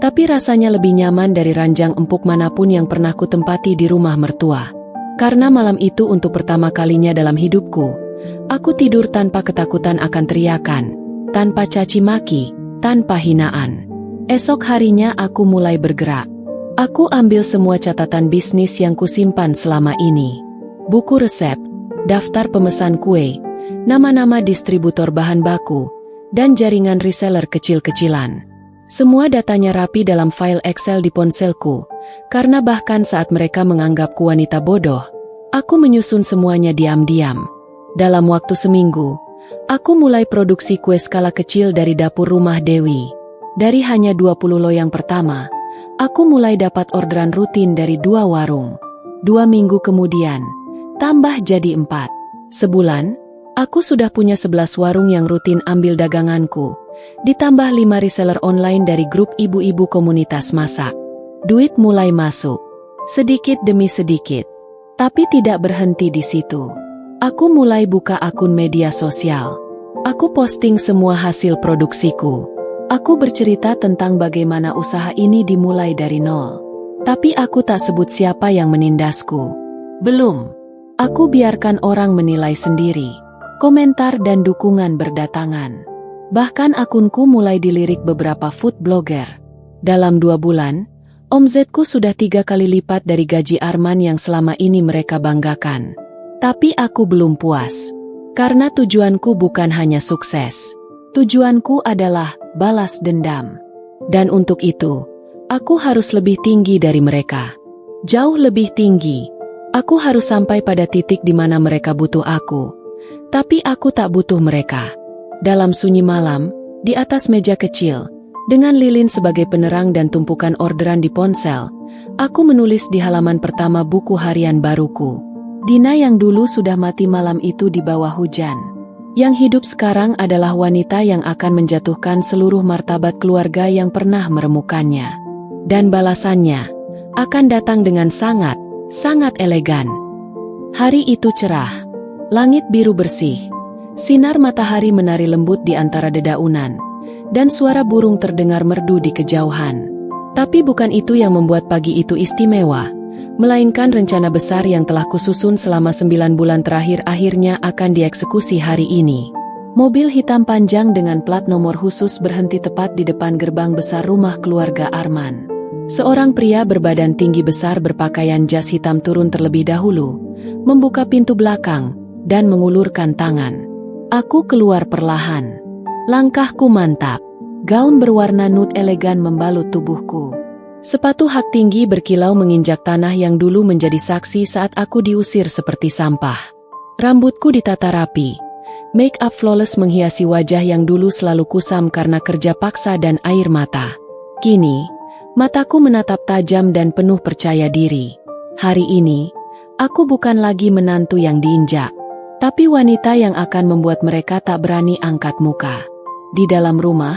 tapi rasanya lebih nyaman dari ranjang empuk manapun yang pernah kutempati di rumah mertua. Karena malam itu untuk pertama kalinya dalam hidupku, aku tidur tanpa ketakutan akan teriakan. Tanpa caci maki, tanpa hinaan. Esok harinya aku mulai bergerak. Aku ambil semua catatan bisnis yang kusimpan selama ini. Buku resep, daftar pemesan kue, nama-nama distributor bahan baku, dan jaringan reseller kecil-kecilan. Semua datanya rapi dalam file Excel di ponselku, karena bahkan saat mereka menganggapku wanita bodoh, aku menyusun semuanya diam-diam. Dalam waktu seminggu, aku mulai produksi kue skala kecil dari dapur rumah Dewi. Dari hanya 20 loyang pertama, aku mulai dapat orderan rutin dari 2 warung. 2 minggu kemudian, tambah jadi 4. Sebulan, aku sudah punya 11 warung yang rutin ambil daganganku, ditambah 5 reseller online dari grup ibu-ibu komunitas masak. Duit mulai masuk, sedikit demi sedikit. Tapi tidak berhenti di situ. Aku mulai buka akun media sosial. Aku posting semua hasil produksiku. Aku bercerita tentang bagaimana usaha ini dimulai dari nol. Tapi aku tak sebut siapa yang menindasku. Belum. Aku biarkan orang menilai sendiri. Komentar dan dukungan berdatangan. Bahkan akunku mulai dilirik beberapa food blogger. Dalam 2 bulan, omzetku sudah 3 kali lipat dari gaji Arman yang selama ini mereka banggakan. Tapi aku belum puas. Karena tujuanku bukan hanya sukses. Tujuanku adalah balas dendam. Dan untuk itu, aku harus lebih tinggi dari mereka. Jauh lebih tinggi. Aku harus sampai pada titik di mana mereka butuh aku. Tapi aku tak butuh mereka. Dalam sunyi malam, di atas meja kecil, dengan lilin sebagai penerang dan tumpukan orderan di ponsel, aku menulis di halaman pertama buku harian baruku. Dina yang dulu sudah mati malam itu di bawah hujan. Yang hidup sekarang adalah wanita yang akan menjatuhkan seluruh martabat keluarga yang pernah meremukannya. Dan balasannya akan datang dengan sangat elegan. Hari itu cerah. Langit biru bersih. Sinar matahari menari lembut di antara dedaunan. Dan suara burung terdengar merdu di kejauhan. Tapi bukan itu yang membuat pagi itu istimewa, melainkan rencana besar yang telah kususun selama 9 bulan terakhir akhirnya akan dieksekusi hari ini. Mobil hitam panjang dengan plat nomor khusus berhenti tepat di depan gerbang besar rumah keluarga Arman. Seorang pria berbadan tinggi besar berpakaian jas hitam turun terlebih dahulu, membuka pintu belakang, dan mengulurkan tangan. Aku keluar perlahan. Langkahku mantap. Gaun berwarna nude elegan membalut tubuhku. Sepatu hak tinggi berkilau menginjak tanah yang dulu menjadi saksi saat aku diusir seperti sampah. Rambutku ditata rapi. Make up flawless menghiasi wajah yang dulu selalu kusam karena kerja paksa dan air mata. Kini, mataku menatap tajam dan penuh percaya diri. Hari ini, aku bukan lagi menantu yang diinjak, tapi wanita yang akan membuat mereka tak berani angkat muka. Di dalam rumah,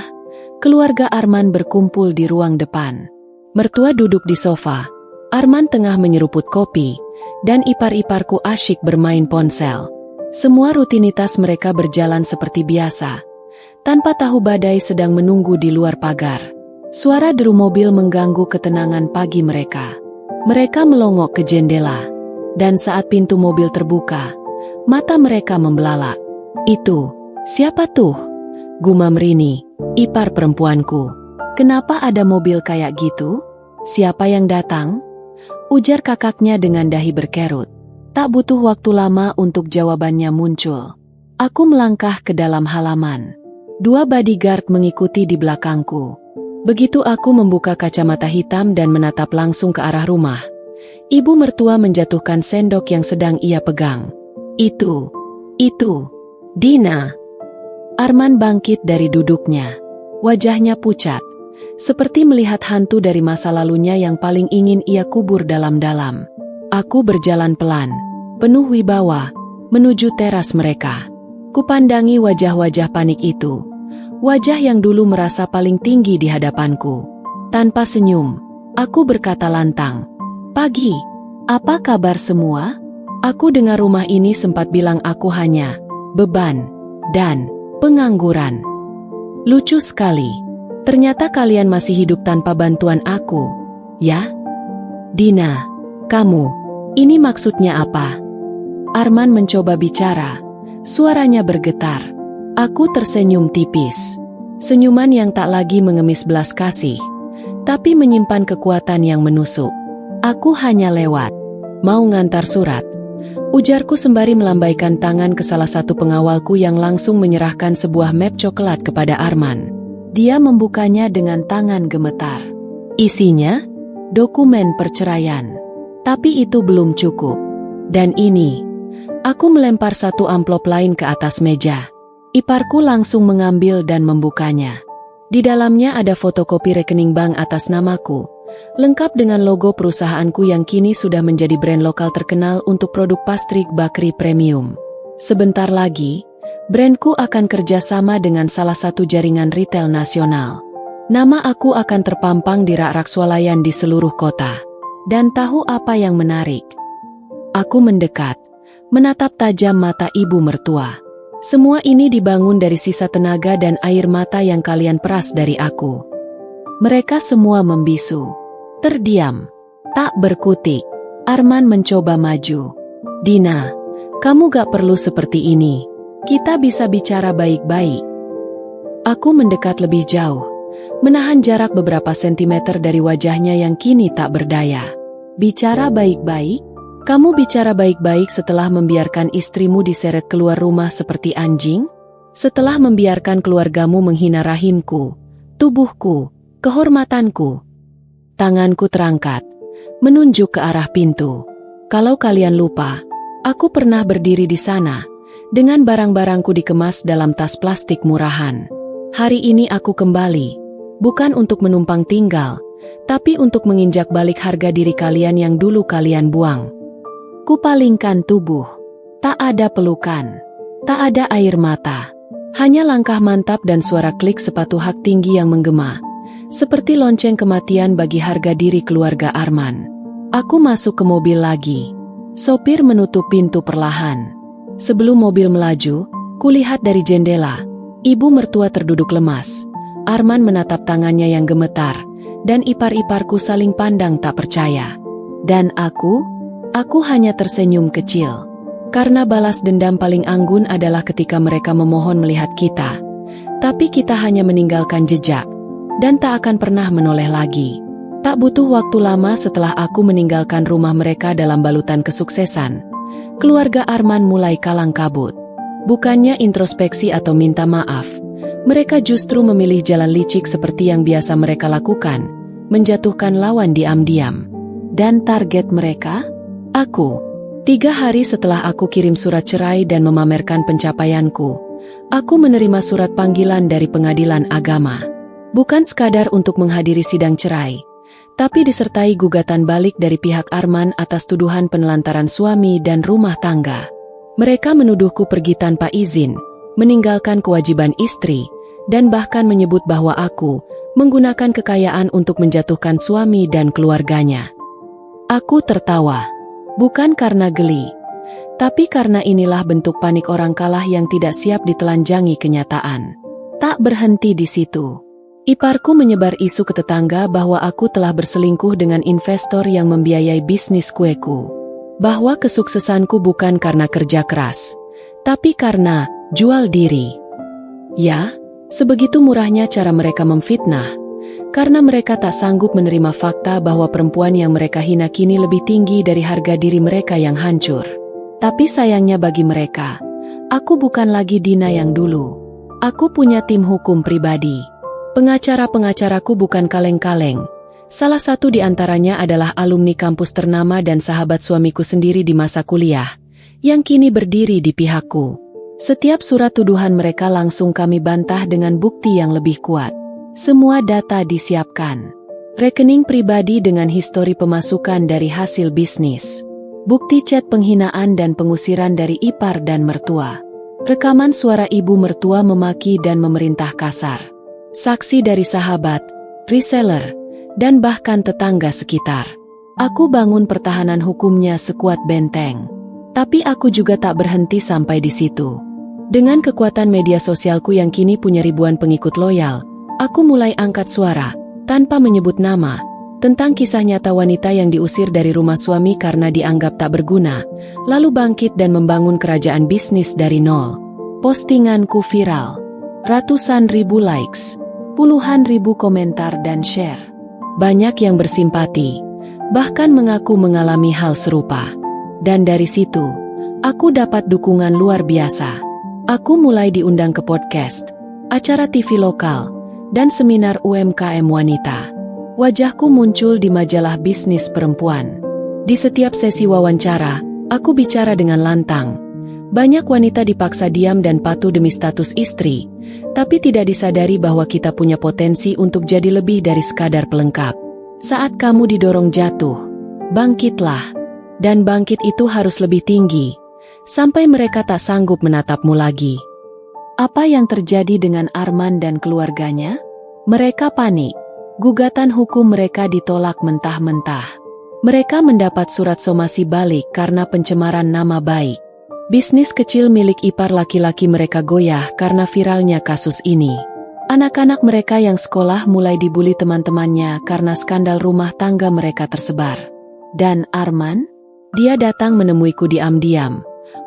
keluarga Arman berkumpul di ruang depan. Mertua duduk di sofa, Arman tengah menyeruput kopi, dan ipar-iparku asyik bermain ponsel. Semua rutinitas mereka berjalan seperti biasa, tanpa tahu badai sedang menunggu di luar pagar. Suara deru mobil mengganggu ketenangan pagi mereka. Mereka melongok ke jendela, dan saat pintu mobil terbuka, mata mereka membelalak. "Itu, siapa tuh?" gumam Rini, ipar perempuanku. "Kenapa ada mobil kayak gitu? Siapa yang datang?" ujar kakaknya dengan dahi berkerut. Tak butuh waktu lama untuk jawabannya muncul. Aku melangkah ke dalam halaman. 2 bodyguard mengikuti di belakangku. Begitu aku membuka kacamata hitam dan menatap langsung ke arah rumah, ibu mertua menjatuhkan sendok yang sedang ia pegang. Itu, Dina." Arman bangkit dari duduknya. Wajahnya pucat, seperti melihat hantu dari masa lalunya yang paling ingin ia kubur dalam-dalam. Aku berjalan pelan, penuh wibawa, menuju teras mereka. Kupandangi wajah-wajah panik itu, wajah yang dulu merasa paling tinggi di hadapanku. Tanpa senyum, aku berkata lantang, "Pagi, apa kabar semua?" Aku dengar rumah ini sempat bilang aku hanya beban dan pengangguran. Lucu sekali. Ternyata kalian masih hidup tanpa bantuan aku, ya? "Dina, kamu, ini maksudnya apa?" Arman mencoba bicara, suaranya bergetar. Aku tersenyum tipis. Senyuman yang tak lagi mengemis belas kasih, tapi menyimpan kekuatan yang menusuk. "Aku hanya lewat. Mau ngantar surat," ujarku sembari melambaikan tangan ke salah satu pengawalku yang langsung menyerahkan sebuah map coklat kepada Arman. Dia membukanya dengan tangan gemetar. Isinya, dokumen perceraian. Tapi itu belum cukup. Dan ini, aku melempar satu amplop lain ke atas meja. Iparku langsung mengambil dan membukanya. Di dalamnya ada fotokopi rekening bank atas namaku, lengkap dengan logo perusahaanku yang kini sudah menjadi brand lokal terkenal untuk produk pastry bakery premium. Sebentar lagi, brandku akan kerjasama dengan salah satu jaringan retail nasional. Nama aku akan terpampang di rak-rak swalayan di seluruh kota. Dan tahu apa yang menarik? Aku mendekat, menatap tajam mata ibu mertua. Semua ini dibangun dari sisa tenaga dan air mata yang kalian peras dari aku. Mereka semua membisu. Terdiam. Tak berkutik. Arman mencoba maju. "Dina, kamu gak perlu seperti ini. Kita bisa bicara baik-baik." Aku mendekat lebih jauh, menahan jarak beberapa sentimeter dari wajahnya yang kini tak berdaya. "Bicara baik-baik? Kamu bicara baik-baik setelah membiarkan istrimu diseret keluar rumah seperti anjing? Setelah membiarkan keluargamu menghina rahimku, tubuhku, kehormatanku. Tanganku terangkat, menunjuk ke arah pintu. Kalau kalian lupa, aku pernah berdiri di sana, dengan barang-barangku dikemas dalam tas plastik murahan. Hari ini aku kembali, bukan untuk menumpang tinggal, tapi untuk menginjak balik harga diri kalian yang dulu kalian buang. Kupalingkan tubuh. Tak ada pelukan. Tak ada air mata. Hanya langkah mantap dan suara klik sepatu hak tinggi yang menggema. Seperti lonceng kematian bagi harga diri keluarga Arman. Aku masuk ke mobil lagi. Sopir menutup pintu perlahan. Sebelum mobil melaju, kulihat dari jendela. Ibu mertua terduduk lemas. Arman menatap tangannya yang gemetar. Dan ipar-iparku saling pandang tak percaya. Dan aku hanya tersenyum kecil. Karena balas dendam paling anggun adalah ketika mereka memohon melihat kita. Tapi kita hanya meninggalkan jejak. Dan tak akan pernah menoleh lagi. Tak butuh waktu lama setelah aku meninggalkan rumah mereka dalam balutan kesuksesan. Keluarga Arman mulai kalang kabut. Bukannya introspeksi atau minta maaf. Mereka justru memilih jalan licik seperti yang biasa mereka lakukan. Menjatuhkan lawan diam-diam. Dan target mereka? Aku. 3 hari setelah aku kirim surat cerai dan memamerkan pencapaianku, aku menerima surat panggilan dari pengadilan agama. Bukan sekadar untuk menghadiri sidang cerai, tapi disertai gugatan balik dari pihak Arman atas tuduhan penelantaran suami dan rumah tangga. Mereka menuduhku pergi tanpa izin, meninggalkan kewajiban istri, dan bahkan menyebut bahwa aku menggunakan kekayaan untuk menjatuhkan suami dan keluarganya. Aku tertawa. Bukan karena geli, tapi karena inilah bentuk panik orang kalah yang tidak siap ditelanjangi kenyataan. Tak berhenti di situ. Iparku menyebar isu ke tetangga bahwa aku telah berselingkuh dengan investor yang membiayai bisnis kueku. Bahwa kesuksesanku bukan karena kerja keras, tapi karena jual diri. Ya, sebegitu murahnya cara mereka memfitnah. Karena mereka tak sanggup menerima fakta bahwa perempuan yang mereka hina kini lebih tinggi dari harga diri mereka yang hancur. Tapi sayangnya bagi mereka, aku bukan lagi Dina yang dulu. Aku punya tim hukum pribadi. Pengacara-pengacaraku bukan kaleng-kaleng. Salah satu di antaranya adalah alumni kampus ternama dan sahabat suamiku sendiri di masa kuliah, yang kini berdiri di pihakku. Setiap surat tuduhan mereka langsung kami bantah dengan bukti yang lebih kuat. Semua data disiapkan. Rekening pribadi dengan histori pemasukan dari hasil bisnis. Bukti chat penghinaan dan pengusiran dari ipar dan mertua. Rekaman suara ibu mertua memaki dan memerintah kasar. Saksi dari sahabat, reseller, dan bahkan tetangga sekitar. Aku bangun pertahanan hukumnya sekuat benteng. Tapi aku juga tak berhenti sampai di situ. Dengan kekuatan media sosialku yang kini punya ribuan pengikut loyal, aku mulai angkat suara, tanpa menyebut nama, tentang kisah nyata wanita yang diusir dari rumah suami karena dianggap tak berguna, lalu bangkit dan membangun kerajaan bisnis dari nol. Postinganku viral. Ratusan ribu likes, puluhan ribu komentar dan share. Banyak yang bersimpati, bahkan mengaku mengalami hal serupa. Dan dari situ, aku dapat dukungan luar biasa. Aku mulai diundang ke podcast, acara TV lokal, dan seminar UMKM wanita. Wajahku muncul di majalah bisnis perempuan. Di setiap sesi wawancara, aku bicara dengan lantang. Banyak wanita dipaksa diam dan patuh demi status istri, tapi tidak disadari bahwa kita punya potensi untuk jadi lebih dari sekadar pelengkap. Saat kamu didorong jatuh, bangkitlah. Dan bangkit itu harus lebih tinggi, sampai mereka tak sanggup menatapmu lagi. Apa yang terjadi dengan Arman dan keluarganya? Mereka panik. Gugatan hukum mereka ditolak mentah-mentah. Mereka mendapat surat somasi balik karena pencemaran nama baik. Bisnis kecil milik ipar laki-laki mereka goyah karena viralnya kasus ini. Anak-anak mereka yang sekolah mulai dibully teman-temannya karena skandal rumah tangga mereka tersebar. Dan Arman? Dia datang menemuiku diam-diam.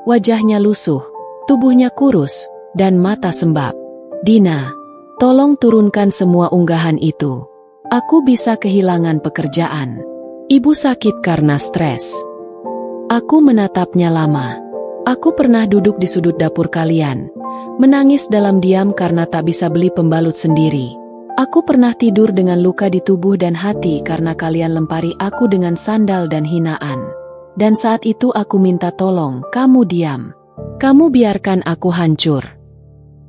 Wajahnya lusuh, tubuhnya kurus, dan mata sembab. Dina, tolong turunkan semua unggahan itu. Aku bisa kehilangan pekerjaan. Ibu sakit karena stres. Aku menatapnya lama. Aku pernah duduk di sudut dapur kalian, menangis dalam diam karena tak bisa beli pembalut sendiri. Aku pernah tidur dengan luka di tubuh dan hati karena kalian lempari aku dengan sandal dan hinaan. Dan saat itu aku minta tolong, kamu diam. Kamu biarkan aku hancur.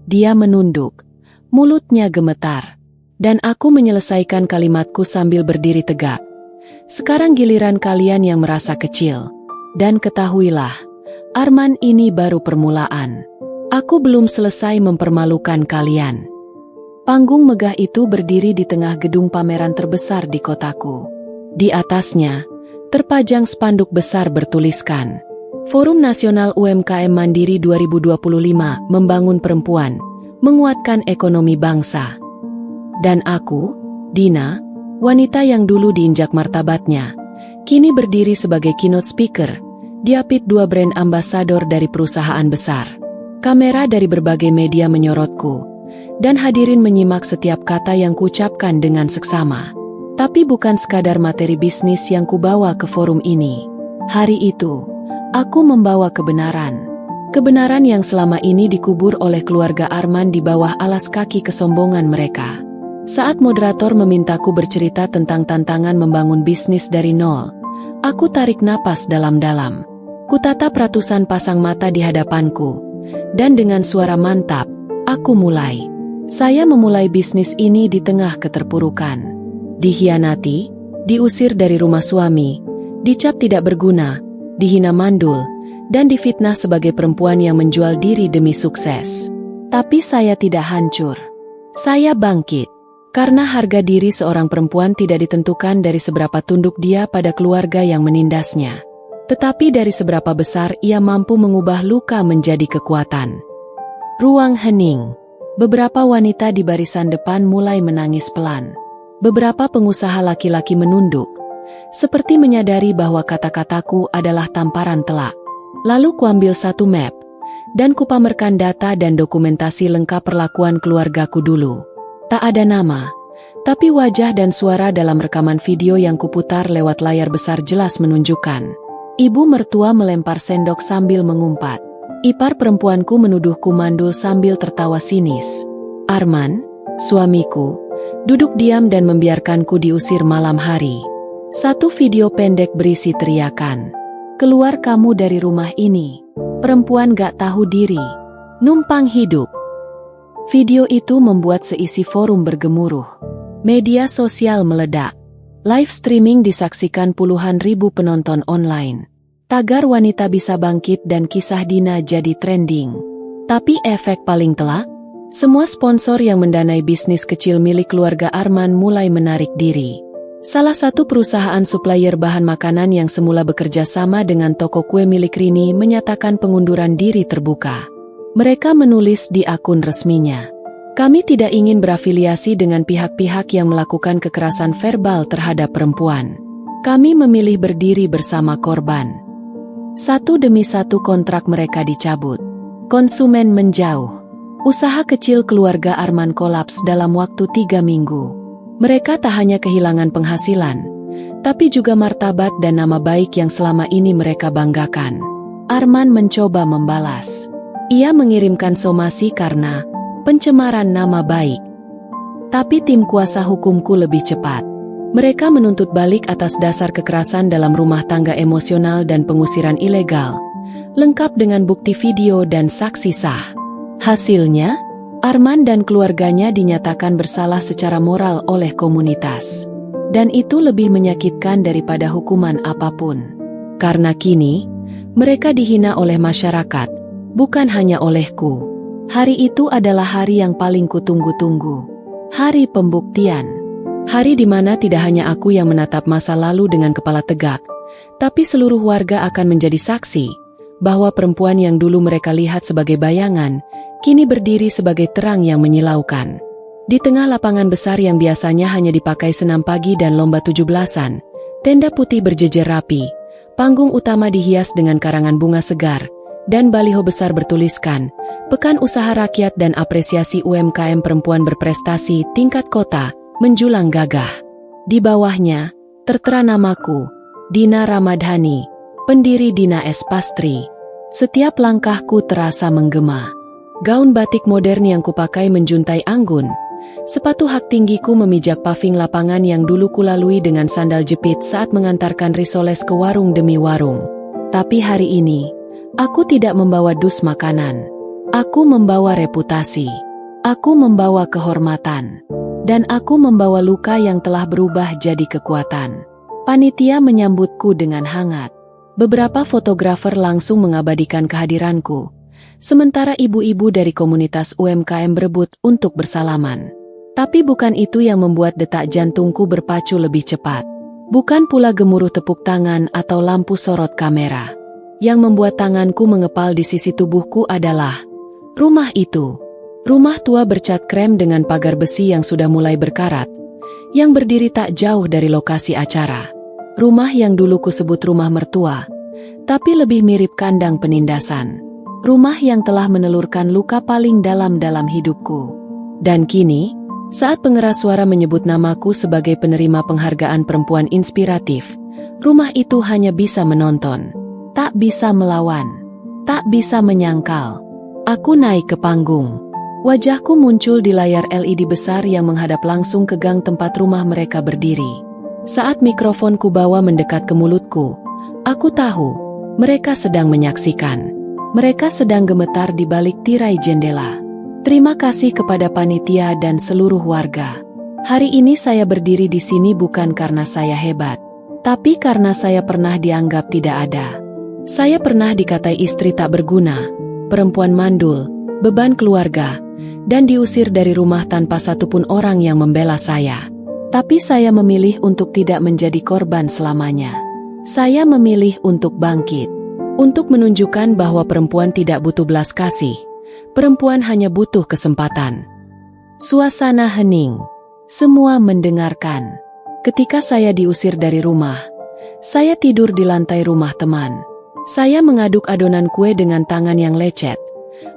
Dia menunduk, mulutnya gemetar. Dan aku menyelesaikan kalimatku sambil berdiri tegak. Sekarang giliran kalian yang merasa kecil. Dan ketahuilah, Arman, ini baru permulaan. Aku belum selesai mempermalukan kalian. Panggung megah itu berdiri di tengah gedung pameran terbesar di kotaku. Di atasnya, terpajang spanduk besar bertuliskan, Forum Nasional UMKM Mandiri 2025 Membangun Perempuan, Menguatkan Ekonomi Bangsa. Dan aku, Dina, wanita yang dulu diinjak martabatnya, kini berdiri sebagai keynote speaker, diapit 2 brand ambassador dari perusahaan besar. Kamera dari berbagai media menyorotku, dan hadirin menyimak setiap kata yang kuucapkan dengan seksama. Tapi bukan sekadar materi bisnis yang kubawa ke forum ini. Hari itu, aku membawa kebenaran. Kebenaran yang selama ini dikubur oleh keluarga Arman di bawah alas kaki kesombongan mereka. Saat moderator memintaku bercerita tentang tantangan membangun bisnis dari nol, aku tarik napas dalam-dalam. Kutatap ratusan pasang mata di hadapanku, dan dengan suara mantap, aku mulai. Saya memulai bisnis ini di tengah keterpurukan. Dihianati, diusir dari rumah suami, dicap tidak berguna, dihina mandul, dan difitnah sebagai perempuan yang menjual diri demi sukses. Tapi saya tidak hancur. Saya bangkit. Karena harga diri seorang perempuan tidak ditentukan dari seberapa tunduk dia pada keluarga yang menindasnya, tetapi dari seberapa besar ia mampu mengubah luka menjadi kekuatan. Ruang hening. Beberapa wanita di barisan depan mulai menangis pelan. Beberapa pengusaha laki-laki menunduk, seperti menyadari bahwa kata-kataku adalah tamparan telak. Lalu kuambil satu map, dan kupamerkan data dan dokumentasi lengkap perlakuan keluargaku dulu. Tak ada nama, tapi wajah dan suara dalam rekaman video yang kuputar lewat layar besar jelas menunjukkan. Ibu mertua melempar sendok sambil mengumpat. Ipar perempuanku menuduhku mandul sambil tertawa sinis. Arman, suamiku, duduk diam dan membiarkanku diusir malam hari. Satu video pendek berisi teriakan. Keluar kamu dari rumah ini. Perempuan gak tahu diri. Numpang hidup. Video itu membuat seisi forum bergemuruh. Media sosial meledak. Live streaming disaksikan puluhan ribu penonton online. Tagar wanita bisa bangkit dan kisah Dina jadi trending. Tapi efek paling telak, semua sponsor yang mendanai bisnis kecil milik keluarga Arman mulai menarik diri. Salah satu perusahaan supplier bahan makanan yang semula bekerja sama dengan toko kue milik Rini menyatakan pengunduran diri terbuka. Mereka menulis di akun resminya, "Kami tidak ingin berafiliasi dengan pihak-pihak yang melakukan kekerasan verbal terhadap perempuan. Kami memilih berdiri bersama korban." Satu demi satu kontrak mereka dicabut. Konsumen menjauh. Usaha kecil keluarga Arman kolaps dalam waktu 3 minggu. Mereka tak hanya kehilangan penghasilan, tapi juga martabat dan nama baik yang selama ini mereka banggakan. Arman mencoba membalas. Ia mengirimkan somasi karena pencemaran nama baik. Tapi tim kuasa hukumku lebih cepat. Mereka menuntut balik atas dasar kekerasan dalam rumah tangga emosional dan pengusiran ilegal, lengkap dengan bukti video dan saksi sah. Hasilnya, Arman dan keluarganya dinyatakan bersalah secara moral oleh komunitas. Dan itu lebih menyakitkan daripada hukuman apapun. Karena kini, mereka dihina oleh masyarakat, bukan hanya olehku. Hari itu adalah hari yang paling kutunggu-tunggu. Hari pembuktian. Hari di mana tidak hanya aku yang menatap masa lalu dengan kepala tegak, tapi seluruh warga akan menjadi saksi bahwa perempuan yang dulu mereka lihat sebagai bayangan, kini berdiri sebagai terang yang menyilaukan. Di tengah lapangan besar yang biasanya hanya dipakai senam pagi dan lomba 17-an, tenda putih berjejer rapi, panggung utama dihias dengan karangan bunga segar, dan baliho besar bertuliskan, Pekan Usaha Rakyat dan Apresiasi UMKM Perempuan Berprestasi Tingkat Kota, menjulang gagah. Di bawahnya, tertera namaku, Dina Ramadhani, Pendiri Dina S. Pastri. Setiap langkahku terasa menggema. Gaun batik modern yang kupakai menjuntai anggun. Sepatu hak tinggiku memijak paving lapangan yang dulu kulalui dengan sandal jepit saat mengantarkan risoles ke warung demi warung. Tapi hari ini, aku tidak membawa dus makanan. Aku membawa reputasi. Aku membawa kehormatan. Dan aku membawa luka yang telah berubah jadi kekuatan. Panitia menyambutku dengan hangat. Beberapa fotografer langsung mengabadikan kehadiranku. Sementara ibu-ibu dari komunitas UMKM berebut untuk bersalaman. Tapi bukan itu yang membuat detak jantungku berpacu lebih cepat. Bukan pula gemuruh tepuk tangan atau lampu sorot kamera. Yang membuat tanganku mengepal di sisi tubuhku adalah rumah itu. Rumah tua bercat krem dengan pagar besi yang sudah mulai berkarat, yang berdiri tak jauh dari lokasi acara. Rumah yang dulu kusebut rumah mertua, tapi lebih mirip kandang penindasan. Rumah yang telah menelurkan luka paling dalam hidupku. Dan kini, saat pengeras suara menyebut namaku sebagai penerima penghargaan perempuan inspiratif, rumah itu hanya bisa menonton, tak bisa melawan, tak bisa menyangkal. Aku naik ke panggung. Wajahku muncul di layar LED besar yang menghadap langsung ke gang tempat rumah mereka berdiri. Saat mikrofonku bawa mendekat ke mulutku, aku tahu mereka sedang menyaksikan. Mereka sedang gemetar di balik tirai jendela. Terima kasih kepada panitia dan seluruh warga. Hari ini saya berdiri di sini bukan karena saya hebat, tapi karena saya pernah dianggap tidak ada. Saya pernah dikatai istri tak berguna, perempuan mandul, beban keluarga, dan diusir dari rumah tanpa satupun orang yang membela saya. Tapi saya memilih untuk tidak menjadi korban selamanya. Saya memilih untuk bangkit. Untuk menunjukkan bahwa perempuan tidak butuh belas kasih. Perempuan hanya butuh kesempatan. Suasana hening. Semua mendengarkan. Ketika saya diusir dari rumah, saya tidur di lantai rumah teman. Saya mengaduk adonan kue dengan tangan yang lecet.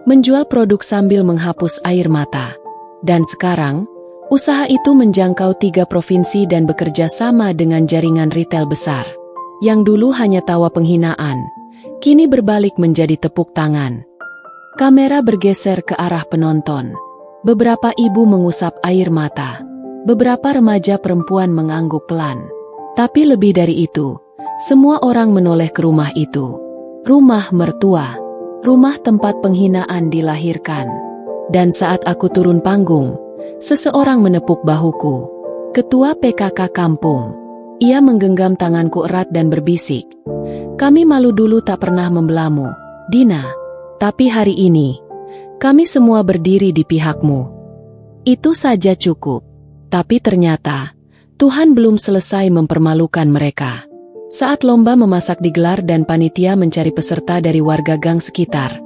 Menjual produk sambil menghapus air mata. Dan sekarang, usaha itu menjangkau 3 provinsi dan bekerja sama dengan jaringan retail besar. Yang dulu hanya tawa penghinaan, kini berbalik menjadi tepuk tangan. Kamera bergeser ke arah penonton. Beberapa ibu mengusap air mata. Beberapa remaja perempuan mengangguk pelan. Tapi lebih dari itu, semua orang menoleh ke rumah itu. Rumah mertua. Rumah tempat penghinaan dilahirkan. Dan saat aku turun panggung, seseorang menepuk bahuku. Ketua PKK kampung. Ia menggenggam tanganku erat dan berbisik. Kami malu dulu tak pernah membelamu, Dina. Tapi hari ini, kami semua berdiri di pihakmu. Itu saja cukup. Tapi ternyata, Tuhan belum selesai mempermalukan mereka. Saat lomba memasak digelar dan panitia mencari peserta dari warga gang sekitar,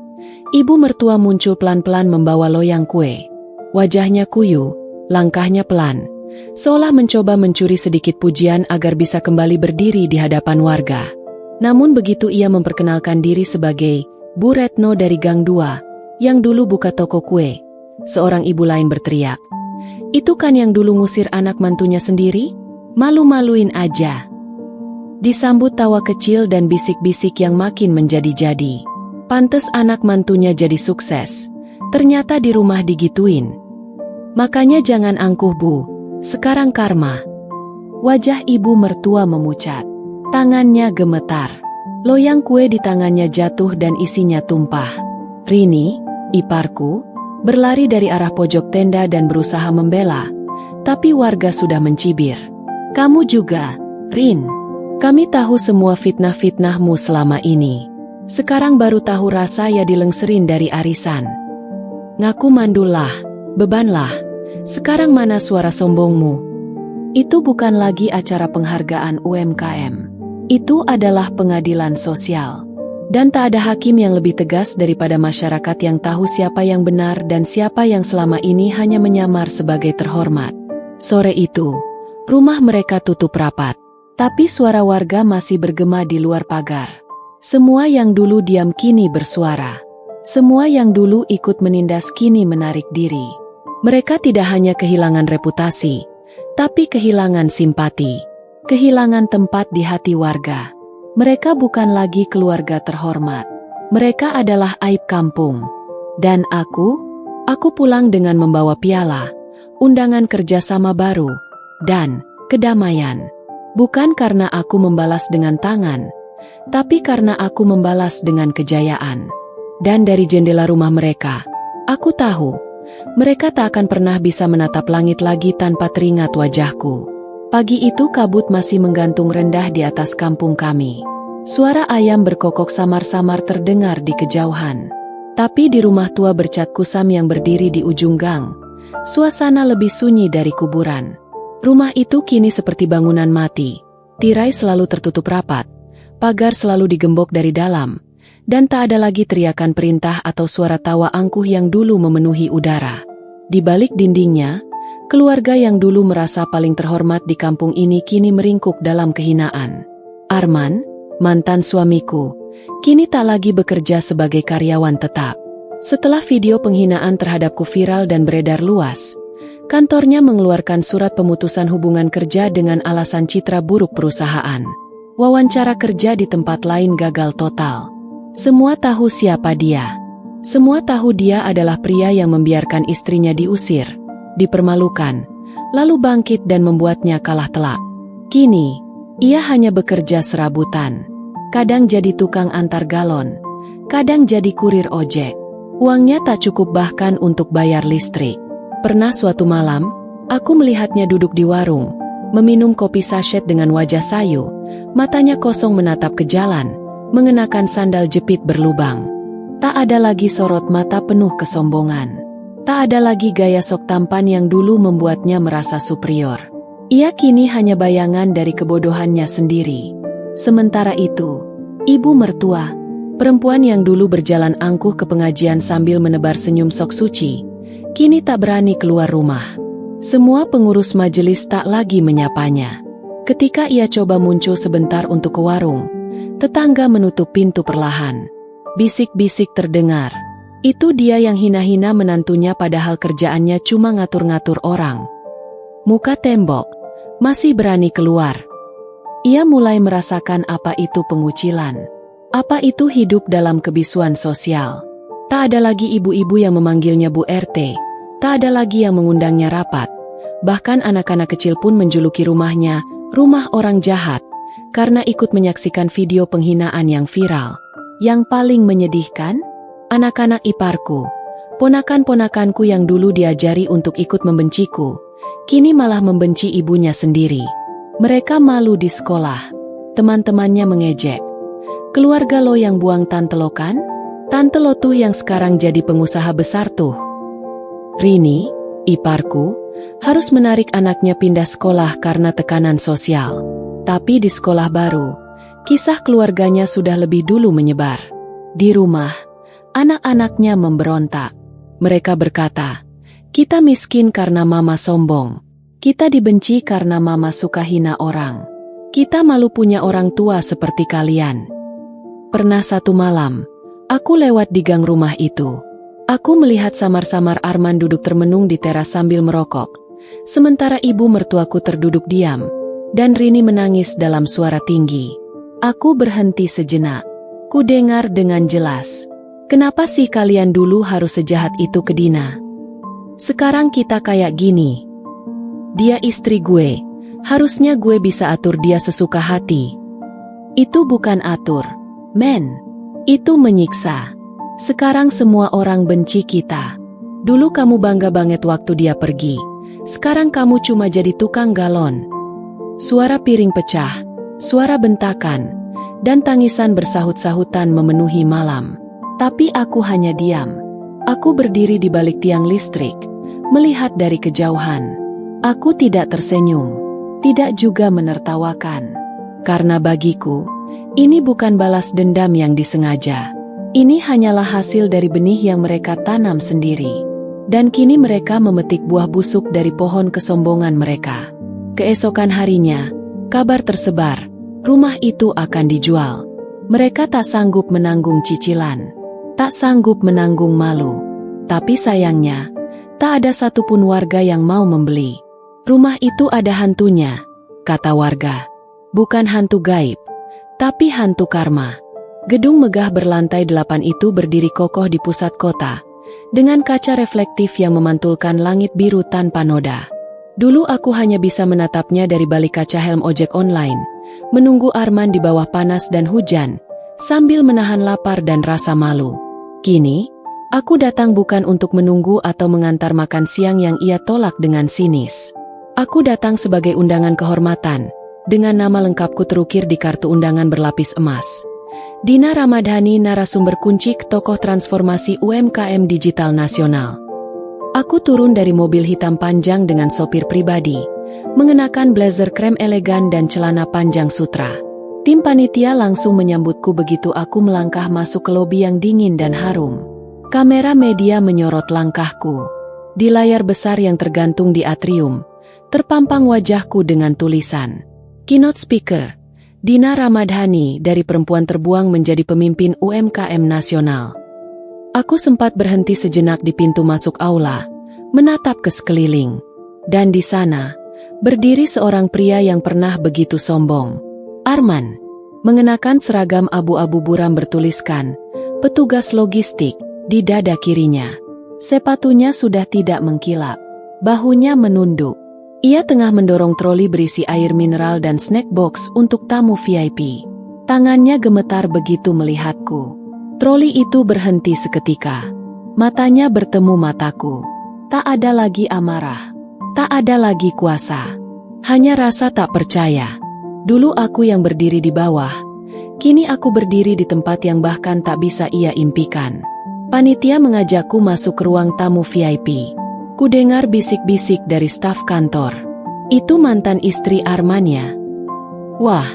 ibu mertua muncul pelan-pelan membawa loyang kue. Wajahnya kuyu, langkahnya pelan, seolah mencoba mencuri sedikit pujian agar bisa kembali berdiri di hadapan warga. Namun begitu ia memperkenalkan diri sebagai Bu Retno dari Gang 2, yang dulu buka toko kue, seorang ibu lain berteriak, "Itu kan yang dulu ngusir anak mantunya sendiri? Malu-maluin aja." Disambut tawa kecil dan bisik-bisik yang makin menjadi-jadi. Pantes anak mantunya jadi sukses. Ternyata di rumah digituin. Makanya jangan angkuh Bu, sekarang karma. Wajah ibu mertua memucat. Tangannya gemetar. Loyang kue di tangannya jatuh dan isinya tumpah. Rini, iparku, berlari dari arah pojok tenda dan berusaha membela. Tapi warga sudah mencibir. "Kamu juga, Rin. Kami tahu semua fitnah-fitnahmu selama ini. Sekarang baru tahu rasa ya dilengserin dari arisan. Ngaku mandullah, bebanlah. Sekarang mana suara sombongmu?" Itu bukan lagi acara penghargaan UMKM. Itu adalah pengadilan sosial. Dan tak ada hakim yang lebih tegas daripada masyarakat yang tahu siapa yang benar dan siapa yang selama ini hanya menyamar sebagai terhormat. Sore itu, rumah mereka tutup rapat. Tapi suara warga masih bergema di luar pagar. Semua yang dulu diam kini bersuara. Semua yang dulu ikut menindas kini menarik diri. Mereka tidak hanya kehilangan reputasi, tapi kehilangan simpati. Kehilangan tempat di hati warga. Mereka bukan lagi keluarga terhormat. Mereka adalah aib kampung. Dan aku pulang dengan membawa piala, undangan kerjasama baru, dan kedamaian. Bukan karena aku membalas dengan tangan, tapi karena aku membalas dengan kejayaan. Dan dari jendela rumah mereka, aku tahu, mereka tak akan pernah bisa menatap langit lagi tanpa teringat wajahku. Pagi itu kabut masih menggantung rendah di atas kampung kami. Suara ayam berkokok samar-samar terdengar di kejauhan. Tapi di rumah tua bercat kusam yang berdiri di ujung gang, suasana lebih sunyi dari kuburan. Rumah itu kini seperti bangunan mati. Tirai selalu tertutup rapat, pagar selalu digembok dari dalam, dan tak ada lagi teriakan perintah atau suara tawa angkuh yang dulu memenuhi udara. Di balik dindingnya, keluarga yang dulu merasa paling terhormat di kampung ini kini meringkuk dalam kehinaan. Arman, mantan suamiku, kini tak lagi bekerja sebagai karyawan tetap. Setelah video penghinaan terhadapku viral dan beredar luas, kantornya mengeluarkan surat pemutusan hubungan kerja dengan alasan citra buruk perusahaan. Wawancara kerja di tempat lain gagal total. Semua tahu siapa dia. Semua tahu dia adalah pria yang membiarkan istrinya diusir, dipermalukan, lalu bangkit dan membuatnya kalah telak. Kini, ia hanya bekerja serabutan. Kadang jadi tukang antar galon, kadang jadi kurir ojek. Uangnya tak cukup bahkan untuk bayar listrik. Pernah suatu malam, aku melihatnya duduk di warung, meminum kopi sachet dengan wajah sayu, matanya kosong menatap ke jalan, mengenakan sandal jepit berlubang. Tak ada lagi sorot mata penuh kesombongan. Tak ada lagi gaya sok tampan yang dulu membuatnya merasa superior. Ia kini hanya bayangan dari kebodohannya sendiri. Sementara itu, ibu mertua, perempuan yang dulu berjalan angkuh ke pengajian sambil menebar senyum sok suci, kini tak berani keluar rumah. Semua pengurus majelis tak lagi menyapanya. Ketika ia coba muncul sebentar untuk ke warung, tetangga menutup pintu perlahan. Bisik-bisik terdengar. Itu dia yang hina-hina menantunya padahal kerjaannya cuma ngatur-ngatur orang. Muka tembok, masih berani keluar. Ia mulai merasakan apa itu pengucilan. Apa itu hidup dalam kebisuan sosial. Tak ada lagi ibu-ibu yang memanggilnya Bu RT. Tak ada lagi yang mengundangnya rapat. Bahkan anak-anak kecil pun menjuluki rumahnya, rumah orang jahat, karena ikut menyaksikan video penghinaan yang viral. Yang paling menyedihkan, anak-anak iparku, ponakan-ponakanku yang dulu diajari untuk ikut membenciku, kini malah membenci ibunya sendiri. Mereka malu di sekolah. Teman-temannya mengejek. Keluarga lo yang buang tante lo kan? Tante lo tuh yang sekarang jadi pengusaha besar tuh. Rini, iparku, harus menarik anaknya pindah sekolah karena tekanan sosial. Tapi di sekolah baru, kisah keluarganya sudah lebih dulu menyebar. Di rumah, anak-anaknya memberontak. Mereka berkata, kita miskin karena mama sombong. Kita dibenci karena mama suka hina orang. Kita malu punya orang tua seperti kalian. Pernah satu malam, aku lewat di gang rumah itu. Aku melihat samar-samar Arman duduk termenung di teras sambil merokok. Sementara ibu mertuaku terduduk diam, dan Rini menangis dalam suara tinggi. Aku berhenti sejenak. Ku dengar dengan jelas. Kenapa sih kalian dulu harus sejahat itu ke Dina? Sekarang kita kayak gini. Dia istri gue. Harusnya gue bisa atur dia sesuka hati. Itu bukan atur, men. Itu menyiksa. Sekarang semua orang benci kita. Dulu kamu bangga banget waktu dia pergi. Sekarang kamu cuma jadi tukang galon. Suara piring pecah, suara bentakan, dan tangisan bersahut-sahutan memenuhi malam. Tapi aku hanya diam. Aku berdiri di balik tiang listrik, melihat dari kejauhan. Aku tidak tersenyum, tidak juga menertawakan. Karena bagiku, ini bukan balas dendam yang disengaja. Ini hanyalah hasil dari benih yang mereka tanam sendiri. Dan kini mereka memetik buah busuk dari pohon kesombongan mereka. Keesokan harinya, kabar tersebar, rumah itu akan dijual. Mereka tak sanggup menanggung cicilan. Tak sanggup menanggung malu. Tapi sayangnya, tak ada satupun warga yang mau membeli. Rumah itu ada hantunya, kata warga. Bukan hantu gaib, Tapi hantu karma. Gedung megah berlantai 8 itu berdiri kokoh di pusat kota, dengan kaca reflektif yang memantulkan langit biru tanpa noda. Dulu aku hanya bisa menatapnya dari balik kaca helm ojek online, menunggu Arman di bawah panas dan hujan, sambil menahan lapar dan rasa malu. Kini, aku datang bukan untuk menunggu atau mengantar makan siang yang ia tolak dengan sinis. Aku datang sebagai undangan kehormatan, dengan nama lengkapku terukir di kartu undangan berlapis emas. Dina Ramadhani, narasumber kunci tokoh transformasi UMKM digital nasional. Aku turun dari mobil hitam panjang dengan sopir pribadi, mengenakan blazer krem elegan dan celana panjang sutra. Tim panitia langsung menyambutku begitu aku melangkah masuk ke lobi yang dingin dan harum. Kamera media menyorot langkahku. Di layar besar yang tergantung di atrium, terpampang wajahku dengan tulisan Keynote Speaker, Dina Ramadhani, dari perempuan terbuang menjadi pemimpin UMKM nasional. Aku sempat berhenti sejenak di pintu masuk aula, menatap ke sekeliling. Dan di sana, berdiri seorang pria yang pernah begitu sombong. Arman, mengenakan seragam abu-abu buram bertuliskan, petugas logistik, di dada kirinya. Sepatunya sudah tidak mengkilap, bahunya menunduk. Ia tengah mendorong troli berisi air mineral dan snack box untuk tamu VIP. Tangannya gemetar begitu melihatku. Troli itu berhenti seketika. Matanya bertemu mataku. Tak ada lagi amarah. Tak ada lagi kuasa. Hanya rasa tak percaya. Dulu aku yang berdiri di bawah. Kini aku berdiri di tempat yang bahkan tak bisa ia impikan. Panitia mengajakku masuk ke ruang tamu VIP. Kudengar bisik-bisik dari staf kantor. Itu mantan istri Arman ya? Wah,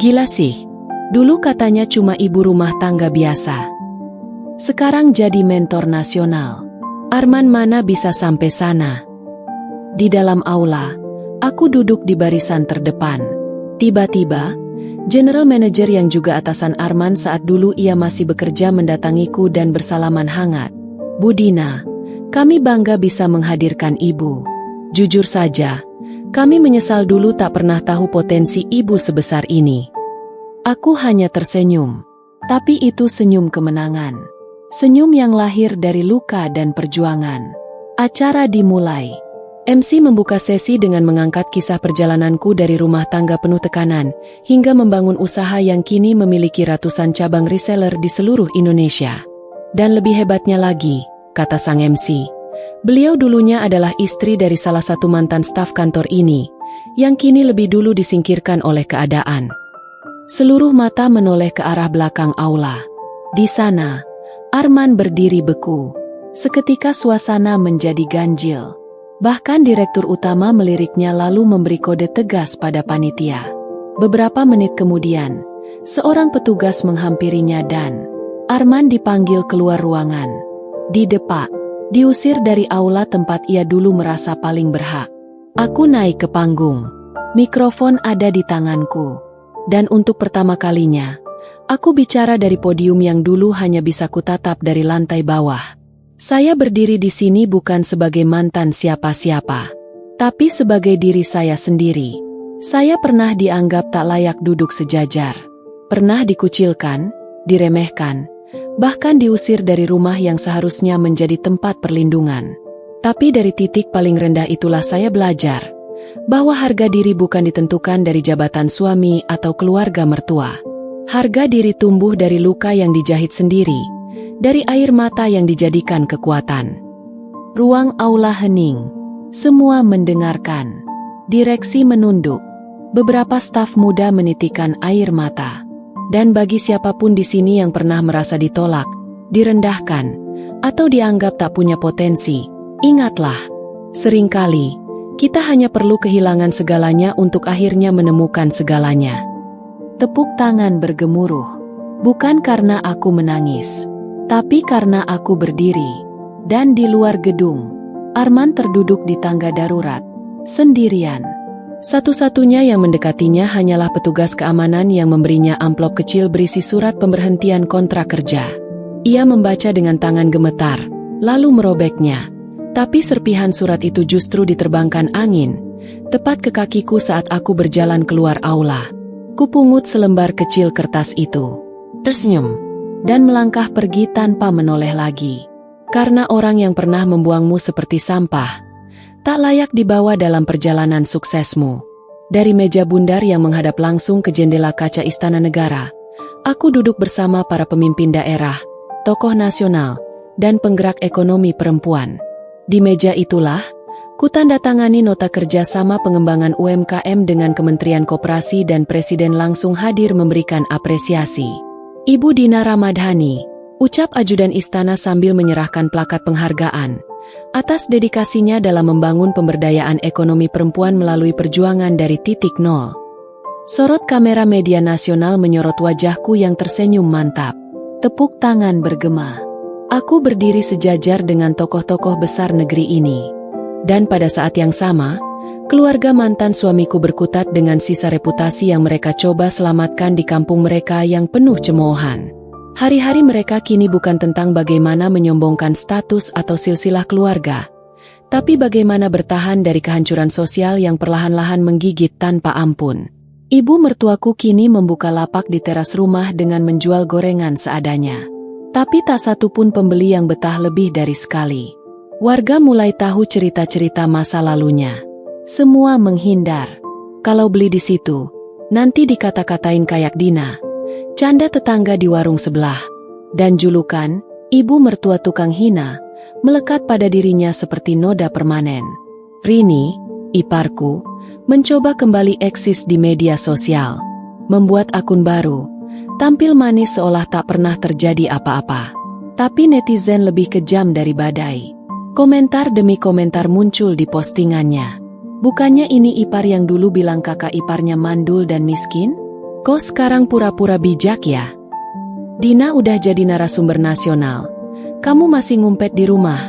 gila sih. Dulu katanya cuma ibu rumah tangga biasa. Sekarang jadi mentor nasional. Arman mana bisa sampai sana? Di dalam aula, aku duduk di barisan terdepan. Tiba-tiba, General Manager yang juga atasan Arman saat dulu ia masih bekerja mendatangiku dan bersalaman hangat. Bu Dina, kami bangga bisa menghadirkan ibu. Jujur saja, kami menyesal dulu tak pernah tahu potensi ibu sebesar ini. Aku hanya tersenyum. Tapi itu senyum kemenangan. Senyum yang lahir dari luka dan perjuangan. Acara dimulai. MC membuka sesi dengan mengangkat kisah perjalananku dari rumah tangga penuh tekanan, hingga membangun usaha yang kini memiliki ratusan cabang reseller di seluruh Indonesia. Dan lebih hebatnya lagi, kata sang MC, beliau dulunya adalah istri dari salah satu mantan staf kantor ini, yang kini lebih dulu disingkirkan oleh keadaan. Seluruh mata menoleh ke arah belakang aula. Di sana, Arman berdiri beku. Seketika suasana menjadi ganjil. Bahkan direktur utama meliriknya lalu memberi kode tegas pada panitia. Beberapa menit kemudian, seorang petugas menghampirinya dan Arman dipanggil keluar ruangan. Didepak, diusir dari aula tempat ia dulu merasa paling berhak. Aku naik ke panggung. Mikrofon ada di tanganku. Dan untuk pertama kalinya, aku bicara dari podium yang dulu hanya bisa kutatap dari lantai bawah. Saya berdiri di sini bukan sebagai mantan siapa-siapa, tapi sebagai diri saya sendiri. Saya pernah dianggap tak layak duduk sejajar. Pernah dikucilkan, diremehkan, bahkan diusir dari rumah yang seharusnya menjadi tempat perlindungan. Tapi dari titik paling rendah itulah saya belajar bahwa harga diri bukan ditentukan dari jabatan suami atau keluarga mertua. Harga diri tumbuh dari luka yang dijahit sendiri, dari air mata yang dijadikan kekuatan. Ruang aula hening. Semua mendengarkan. Direksi menunduk. Beberapa staf muda menitikkan air mata. Dan bagi siapapun di sini yang pernah merasa ditolak, direndahkan, atau dianggap tak punya potensi, ingatlah, seringkali, kita hanya perlu kehilangan segalanya untuk akhirnya menemukan segalanya. Tepuk tangan bergemuruh. Bukan karena aku menangis, tapi karena aku berdiri. Dan di luar gedung, Arman terduduk di tangga darurat, sendirian. Satu-satunya yang mendekatinya hanyalah petugas keamanan yang memberinya amplop kecil berisi surat pemberhentian kontrak kerja. Ia membaca dengan tangan gemetar, lalu merobeknya. Tapi serpihan surat itu justru diterbangkan angin, tepat ke kakiku saat aku berjalan keluar aula. Kupungut selembar kecil kertas itu, tersenyum, dan melangkah pergi tanpa menoleh lagi. Karena orang yang pernah membuangmu seperti sampah, tak layak dibawa dalam perjalanan suksesmu. Dari meja bundar yang menghadap langsung ke jendela kaca Istana Negara, aku duduk bersama para pemimpin daerah, tokoh nasional, dan penggerak ekonomi perempuan. Di meja itulah, kutandatangani nota kerjasama pengembangan UMKM dengan Kementerian Koperasi dan Presiden langsung hadir memberikan apresiasi. Ibu Dina Ramadhani, ucap ajudan istana sambil menyerahkan plakat penghargaan atas dedikasinya dalam membangun pemberdayaan ekonomi perempuan melalui perjuangan dari titik nol. Sorot kamera media nasional menyorot wajahku yang tersenyum mantap. Tepuk tangan bergema. Aku berdiri sejajar dengan tokoh-tokoh besar negeri ini. Dan pada saat yang sama, keluarga mantan suamiku berkutat dengan sisa reputasi yang mereka coba selamatkan di kampung mereka yang penuh cemoohan. Hari-hari mereka kini bukan tentang bagaimana menyombongkan status atau silsilah keluarga, tapi bagaimana bertahan dari kehancuran sosial yang perlahan-lahan menggigit tanpa ampun. Ibu mertuaku kini membuka lapak di teras rumah dengan menjual gorengan seadanya. Tapi tak satu pun pembeli yang betah lebih dari sekali. Warga mulai tahu cerita-cerita masa lalunya. Semua menghindar. Kalau beli di situ, nanti dikata-katain kayak Dina, canda tetangga di warung sebelah. Dan julukan, ibu mertua tukang hina, melekat pada dirinya seperti noda permanen. Rini, iparku, mencoba kembali eksis di media sosial. Membuat akun baru, tampil manis seolah tak pernah terjadi apa-apa. Tapi netizen lebih kejam dari badai. Komentar demi komentar muncul di postingannya. Bukannya ini ipar yang dulu bilang kakak iparnya mandul dan miskin? Kok sekarang pura-pura bijak ya? Dina udah jadi narasumber nasional. Kamu masih ngumpet di rumah.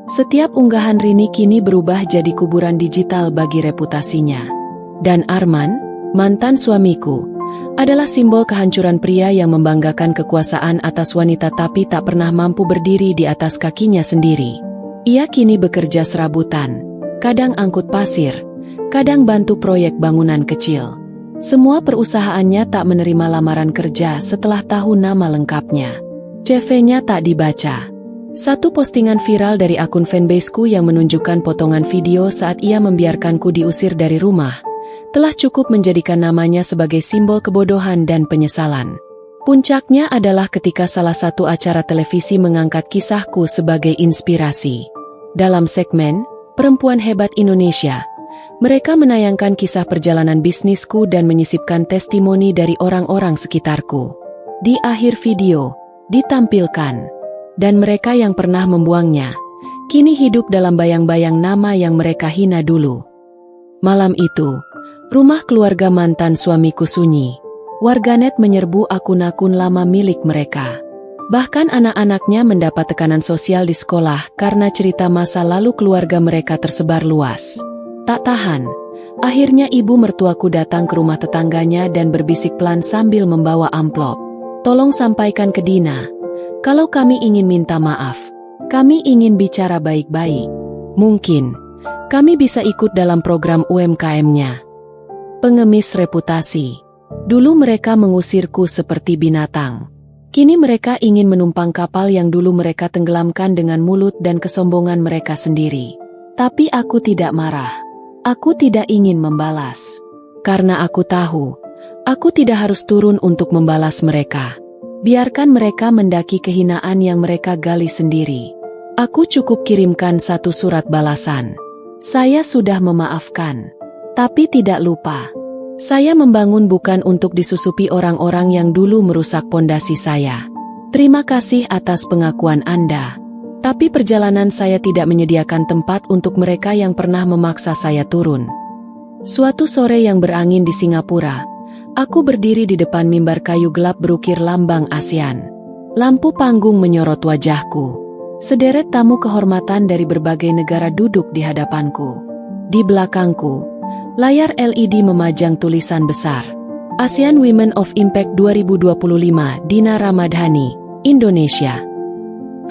Setiap unggahan Rini kini berubah jadi kuburan digital bagi reputasinya. Dan Arman, mantan suamiku, adalah simbol kehancuran pria yang membanggakan kekuasaan atas wanita tapi tak pernah mampu berdiri di atas kakinya sendiri. Ia kini bekerja serabutan, kadang angkut pasir, kadang bantu proyek bangunan kecil. Semua perusahaannya tak menerima lamaran kerja setelah tahu nama lengkapnya. CV-nya tak dibaca. Satu postingan viral dari akun fanbaseku yang menunjukkan potongan video saat ia membiarkanku diusir dari rumah telah cukup menjadikan namanya sebagai simbol kebodohan dan penyesalan. Puncaknya adalah ketika salah satu acara televisi mengangkat kisahku sebagai inspirasi. Dalam segmen Perempuan Hebat Indonesia, mereka menayangkan kisah perjalanan bisnisku dan menyisipkan testimoni dari orang-orang sekitarku. Di akhir video, ditampilkan, dan mereka yang pernah membuangnya, kini hidup dalam bayang-bayang nama yang mereka hina dulu. Malam itu, rumah keluarga mantan suamiku sunyi. Warganet menyerbu akun-akun lama milik mereka. Bahkan anak-anaknya mendapat tekanan sosial di sekolah karena cerita masa lalu keluarga mereka tersebar luas. Tak tahan, akhirnya ibu mertuaku datang ke rumah tetangganya dan berbisik pelan sambil membawa amplop. Tolong sampaikan ke Dina, kalau kami ingin minta maaf, kami ingin bicara baik-baik. Mungkin, kami bisa ikut dalam program UMKM-nya. Pengemis reputasi. Dulu mereka mengusirku seperti binatang. Kini mereka ingin menumpang kapal yang dulu mereka tenggelamkan dengan mulut dan kesombongan mereka sendiri. Tapi aku tidak marah. Aku tidak ingin membalas. Karena aku tahu, aku tidak harus turun untuk membalas mereka. Biarkan mereka mendaki kehinaan yang mereka gali sendiri. Aku cukup kirimkan satu surat balasan. Saya sudah memaafkan. Tapi tidak lupa, saya membangun bukan untuk disusupi orang-orang yang dulu merusak pondasi saya. Terima kasih atas pengakuan Anda. Tapi perjalanan saya tidak menyediakan tempat untuk mereka yang pernah memaksa saya turun. Suatu sore yang berangin di Singapura, aku berdiri di depan mimbar kayu gelap berukir lambang ASEAN. Lampu panggung menyorot wajahku. Sederet tamu kehormatan dari berbagai negara duduk di hadapanku. Di belakangku, layar LED memajang tulisan besar, ASEAN Women of Impact 2025 Dina Ramadhani, Indonesia.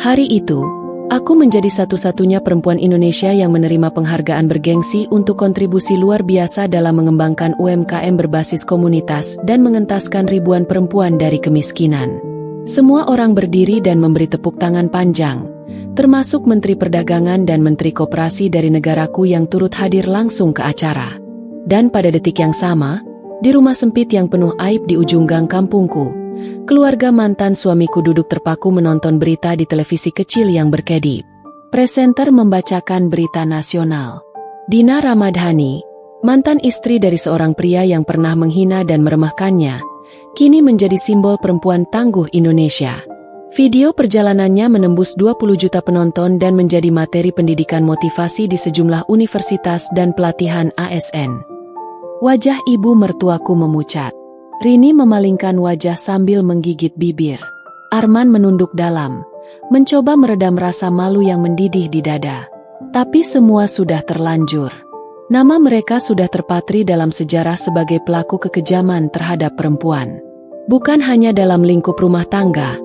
Hari itu, Aku menjadi satu-satunya perempuan Indonesia yang menerima penghargaan bergengsi untuk kontribusi luar biasa dalam mengembangkan UMKM berbasis komunitas dan mengentaskan ribuan perempuan dari kemiskinan. Semua orang berdiri dan memberi tepuk tangan panjang, termasuk Menteri Perdagangan dan Menteri Koperasi dari negaraku yang turut hadir langsung ke acara. Dan pada detik yang sama, di rumah sempit yang penuh aib di ujung gang kampungku, keluarga mantan suamiku duduk terpaku menonton berita di televisi kecil yang berkedip. Presenter membacakan berita nasional. Dina Ramadhani, mantan istri dari seorang pria yang pernah menghina dan meremehkannya, kini menjadi simbol perempuan tangguh Indonesia. Video perjalanannya menembus 20 juta penonton dan menjadi materi pendidikan motivasi di sejumlah universitas dan pelatihan ASN. Wajah ibu mertuaku memucat. Rini memalingkan wajah sambil menggigit bibir. Arman menunduk dalam, mencoba meredam rasa malu yang mendidih di dada. Tapi semua sudah terlanjur. Nama mereka sudah terpatri dalam sejarah sebagai pelaku kekejaman terhadap perempuan. Bukan hanya dalam lingkup rumah tangga,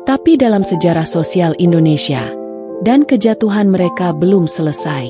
tapi dalam sejarah sosial Indonesia. Dan kejatuhan mereka belum selesai.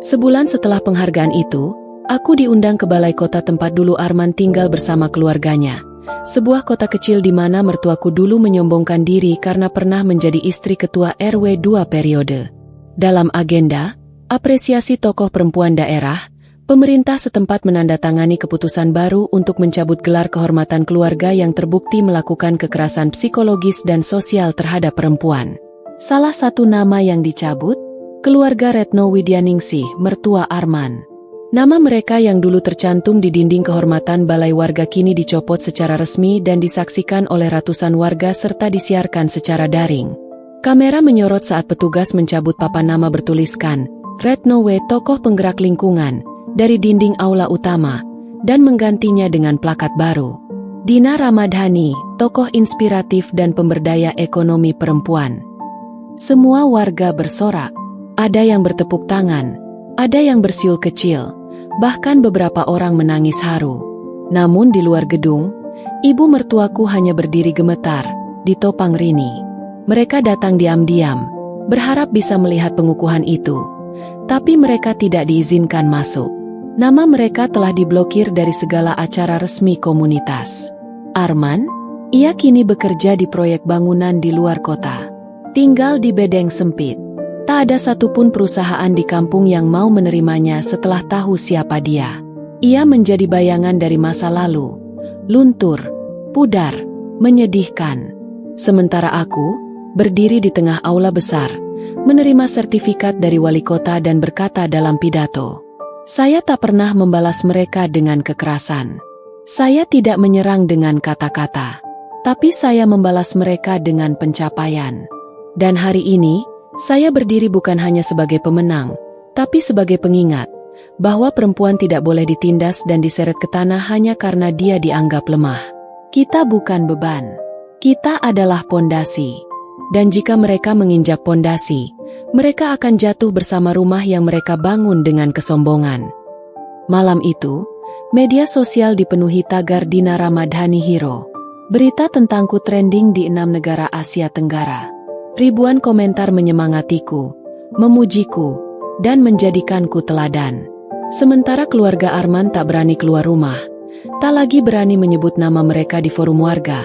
Sebulan setelah penghargaan itu, aku diundang ke balai kota tempat dulu Arman tinggal bersama keluarganya. Sebuah kota kecil di mana mertuaku dulu menyombongkan diri karena pernah menjadi istri ketua RW 2 periode. Dalam agenda, apresiasi tokoh perempuan daerah, pemerintah setempat menandatangani keputusan baru untuk mencabut gelar kehormatan keluarga yang terbukti melakukan kekerasan psikologis dan sosial terhadap perempuan. Salah satu nama yang dicabut, keluarga Retno Widyaningsih, mertua Arman. Nama mereka yang dulu tercantum di dinding kehormatan balai warga kini dicopot secara resmi dan disaksikan oleh ratusan warga serta disiarkan secara daring. Kamera menyorot saat petugas mencabut papan nama bertuliskan, Retno W. tokoh penggerak lingkungan, dari dinding aula utama, dan menggantinya dengan plakat baru. Dina Ramadhani, tokoh inspiratif dan pemberdaya ekonomi perempuan. Semua warga bersorak. Ada yang bertepuk tangan, ada yang bersiul kecil, bahkan beberapa orang menangis haru. Namun di luar gedung, ibu mertuaku hanya berdiri gemetar, ditopang Rini. Mereka datang diam-diam, berharap bisa melihat pengukuhan itu. Tapi mereka tidak diizinkan masuk. Nama mereka telah diblokir dari segala acara resmi komunitas. Arman, ia kini bekerja di proyek bangunan di luar kota. Tinggal di bedeng sempit. Tak ada satupun perusahaan di kampung yang mau menerimanya setelah tahu siapa dia. Ia menjadi bayangan dari masa lalu, luntur, pudar, menyedihkan. Sementara aku, berdiri di tengah aula besar, menerima sertifikat dari wali kota dan berkata dalam pidato, "Saya tak pernah membalas mereka dengan kekerasan. Saya tidak menyerang dengan kata-kata, tapi saya membalas mereka dengan pencapaian. Dan hari ini, saya berdiri bukan hanya sebagai pemenang, tapi sebagai pengingat, bahwa perempuan tidak boleh ditindas dan diseret ke tanah hanya karena dia dianggap lemah. Kita bukan beban. Kita adalah pondasi. Dan jika mereka menginjak pondasi, mereka akan jatuh bersama rumah yang mereka bangun dengan kesombongan." Malam itu, media sosial dipenuhi tagar Dina Ramadhani Hero. Berita tentangku trending di 6 negara Asia Tenggara. Ribuan komentar menyemangatiku, memujiku, dan menjadikanku teladan. Sementara keluarga Arman tak berani keluar rumah, tak lagi berani menyebut nama mereka di forum warga,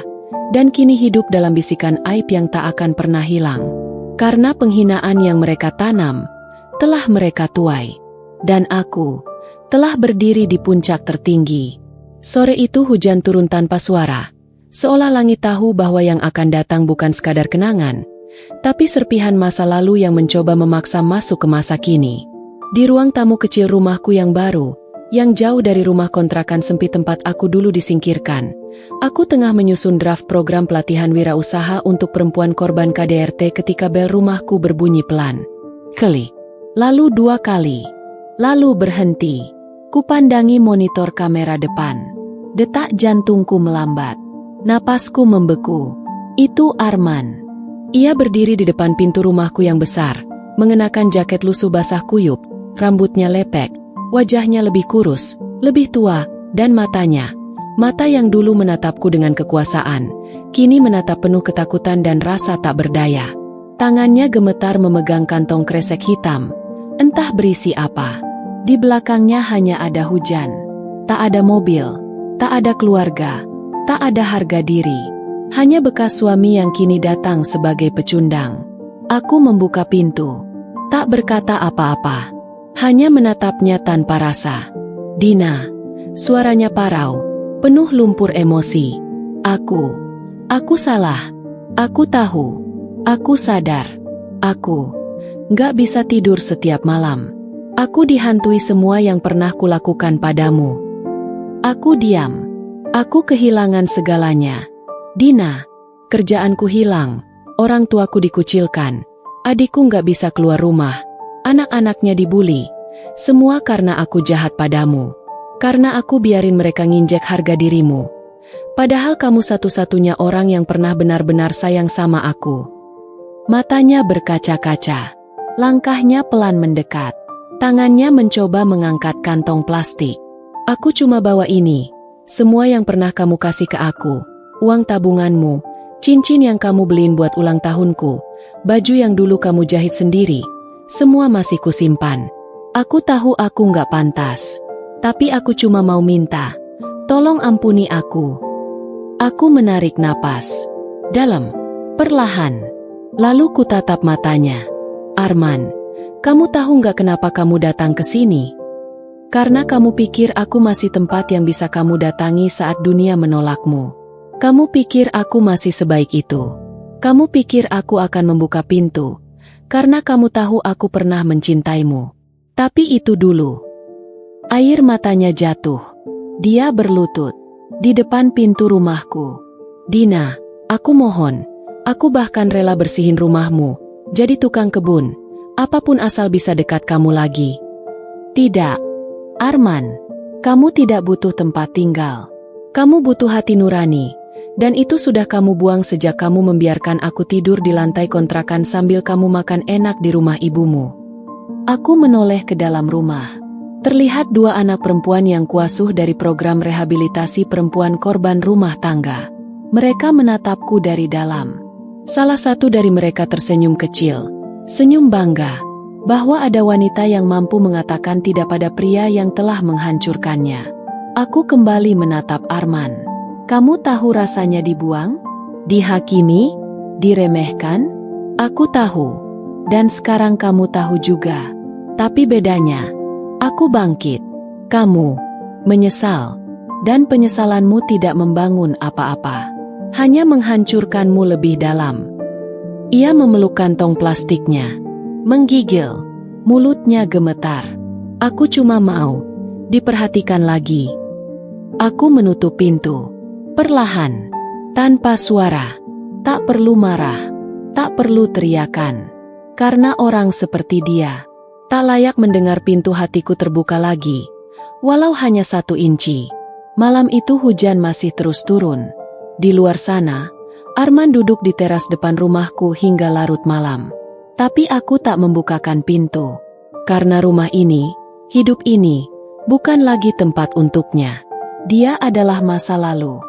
dan kini hidup dalam bisikan aib yang tak akan pernah hilang. Karena penghinaan yang mereka tanam, telah mereka tuai. Dan aku, telah berdiri di puncak tertinggi. Sore itu hujan turun tanpa suara, seolah langit tahu bahwa yang akan datang bukan sekadar kenangan, tapi serpihan masa lalu yang mencoba memaksa masuk ke masa kini. Di ruang tamu kecil rumahku yang baru, yang jauh dari rumah kontrakan sempit tempat aku dulu disingkirkan, aku tengah menyusun draft program pelatihan wirausaha untuk perempuan korban KDRT ketika bel rumahku berbunyi pelan. Klik. Lalu 2 kali. Lalu berhenti. Kupandangi monitor kamera depan. Detak jantungku melambat. Napasku membeku. Itu Arman. Ia berdiri di depan pintu rumahku yang besar, mengenakan jaket lusuh basah kuyup, rambutnya lepek, wajahnya lebih kurus, lebih tua, dan matanya, mata yang dulu menatapku dengan kekuasaan, kini menatap penuh ketakutan dan rasa tak berdaya. Tangannya gemetar memegang kantong kresek hitam, entah berisi apa. Di belakangnya hanya ada hujan. Tak ada mobil, tak ada keluarga, tak ada harga diri. Hanya bekas suami yang kini datang sebagai pecundang. Aku membuka pintu. Tak berkata apa-apa. Hanya menatapnya tanpa rasa. Dina. Suaranya parau, penuh lumpur emosi. Aku salah. Aku tahu. Aku sadar. Aku gak bisa tidur setiap malam. Aku dihantui semua yang pernah kulakukan padamu. Aku diam. Aku kehilangan segalanya. Dina, kerjaanku hilang. Orang tuaku dikucilkan. Adikku gak bisa keluar rumah. Anak-anaknya dibuli. Semua karena aku jahat padamu. Karena aku biarin mereka nginjek harga dirimu. Padahal kamu satu-satunya orang yang pernah benar-benar sayang sama aku. Matanya berkaca-kaca. Langkahnya pelan mendekat. Tangannya mencoba mengangkat kantong plastik. Aku cuma bawa ini. Semua yang pernah kamu kasih ke aku. Uang tabunganmu. Cincin yang kamu beliin buat ulang tahunku. Baju yang dulu kamu jahit sendiri. Semua masih kusimpan. Aku tahu aku nggak pantas. Tapi aku cuma mau minta. Tolong ampuni aku. Aku menarik napas. Dalam. Perlahan. Lalu kutatap matanya. Arman, kamu tahu nggak kenapa kamu datang ke sini? Karena kamu pikir aku masih tempat yang bisa kamu datangi saat dunia menolakmu. Kamu pikir aku masih sebaik itu. Kamu pikir aku akan membuka pintu. Karena kamu tahu aku pernah mencintaimu. Tapi itu dulu. Air matanya jatuh. Dia berlutut di depan pintu rumahku. Dina, aku mohon. Aku bahkan rela bersihin rumahmu, jadi tukang kebun, apapun asal bisa dekat kamu lagi. Tidak, Arman, kamu tidak butuh tempat tinggal. Kamu butuh hati nurani, dan itu sudah kamu buang sejak kamu membiarkan aku tidur di lantai kontrakan sambil kamu makan enak di rumah ibumu. Aku menoleh ke dalam rumah. Terlihat dua anak perempuan yang kuasuh dari program rehabilitasi perempuan korban rumah tangga. Mereka menatapku dari dalam. Salah satu dari mereka tersenyum kecil, senyum bangga, bahwa ada wanita yang mampu mengatakan tidak pada pria yang telah menghancurkannya. Aku kembali menatap Arman. Kamu tahu rasanya dibuang? Dihakimi? Diremehkan? Aku tahu. Dan sekarang kamu tahu juga. Tapi bedanya, aku bangkit. Kamu menyesal. Dan penyesalanmu tidak membangun apa-apa. Hanya menghancurkanmu lebih dalam. Ia memeluk kantong plastiknya. Menggigil. Mulutnya gemetar. Aku cuma mau diperhatikan lagi. Aku menutup pintu. Perlahan. Tanpa suara. Tak perlu marah. Tak perlu teriakan. Karena orang seperti dia tak layak mendengar pintu hatiku terbuka lagi. Walau hanya 1 inci. Malam itu hujan masih terus turun. Di luar sana, Arman duduk di teras depan rumahku hingga larut malam. Tapi aku tak membukakan pintu. Karena rumah ini, hidup ini, bukan lagi tempat untuknya. Dia adalah masa lalu.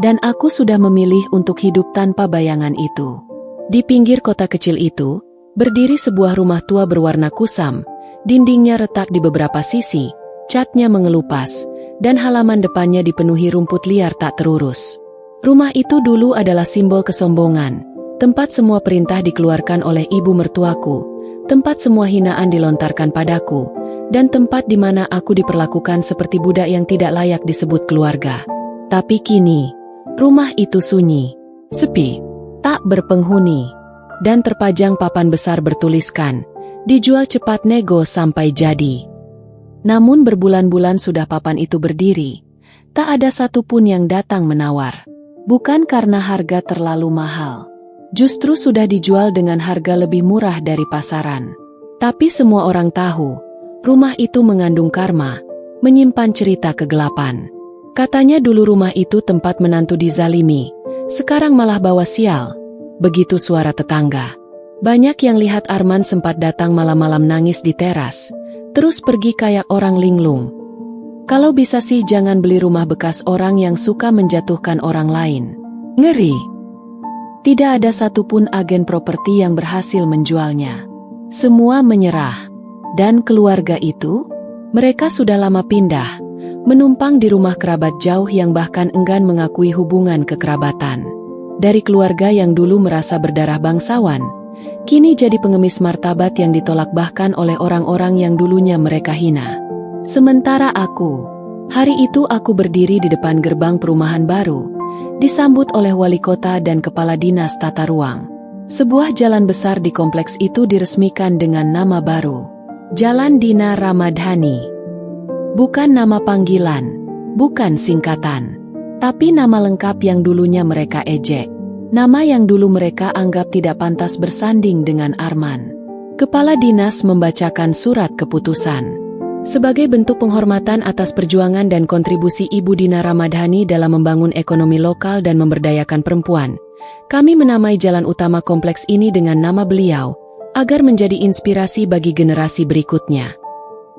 Dan aku sudah memilih untuk hidup tanpa bayangan itu. Di pinggir kota kecil itu, berdiri sebuah rumah tua berwarna kusam. Dindingnya retak di beberapa sisi, catnya mengelupas, dan halaman depannya dipenuhi rumput liar tak terurus. Rumah itu dulu adalah simbol kesombongan, tempat semua perintah dikeluarkan oleh ibu mertuaku, tempat semua hinaan dilontarkan padaku, dan tempat di mana aku diperlakukan seperti budak yang tidak layak disebut keluarga. Tapi kini, rumah itu sunyi, sepi, tak berpenghuni, dan terpajang papan besar bertuliskan, dijual cepat nego sampai jadi. Namun berbulan-bulan sudah papan itu berdiri, tak ada satupun yang datang menawar. Bukan karena harga terlalu mahal. Justru sudah dijual dengan harga lebih murah dari pasaran. Tapi semua orang tahu, rumah itu mengandung karma, menyimpan cerita kegelapan. Katanya dulu rumah itu tempat menantu dizalimi, sekarang malah bawa sial. Begitu suara tetangga. Banyak yang lihat Arman sempat datang malam-malam nangis di teras, terus pergi kayak orang linglung. Kalau bisa sih jangan beli rumah bekas orang yang suka menjatuhkan orang lain. Ngeri. Tidak ada satupun agen properti yang berhasil menjualnya. Semua menyerah. Dan keluarga itu? Mereka sudah lama pindah, menumpang di rumah kerabat jauh yang bahkan enggan mengakui hubungan kekerabatan. Dari keluarga yang dulu merasa berdarah bangsawan, kini jadi pengemis martabat yang ditolak bahkan oleh orang-orang yang dulunya mereka hina. Sementara hari itu aku berdiri di depan gerbang perumahan baru, disambut oleh wali kota dan kepala dinas tata ruang. Sebuah jalan besar di kompleks itu diresmikan dengan nama baru, Jalan Dina Ramadhani. Bukan nama panggilan, bukan singkatan, tapi nama lengkap yang dulunya mereka ejek. Nama yang dulu mereka anggap tidak pantas bersanding dengan Arman. Kepala dinas membacakan surat keputusan. Sebagai bentuk penghormatan atas perjuangan dan kontribusi Ibu Dina Ramadhani dalam membangun ekonomi lokal dan memberdayakan perempuan, kami menamai jalan utama kompleks ini dengan nama beliau, agar menjadi inspirasi bagi generasi berikutnya.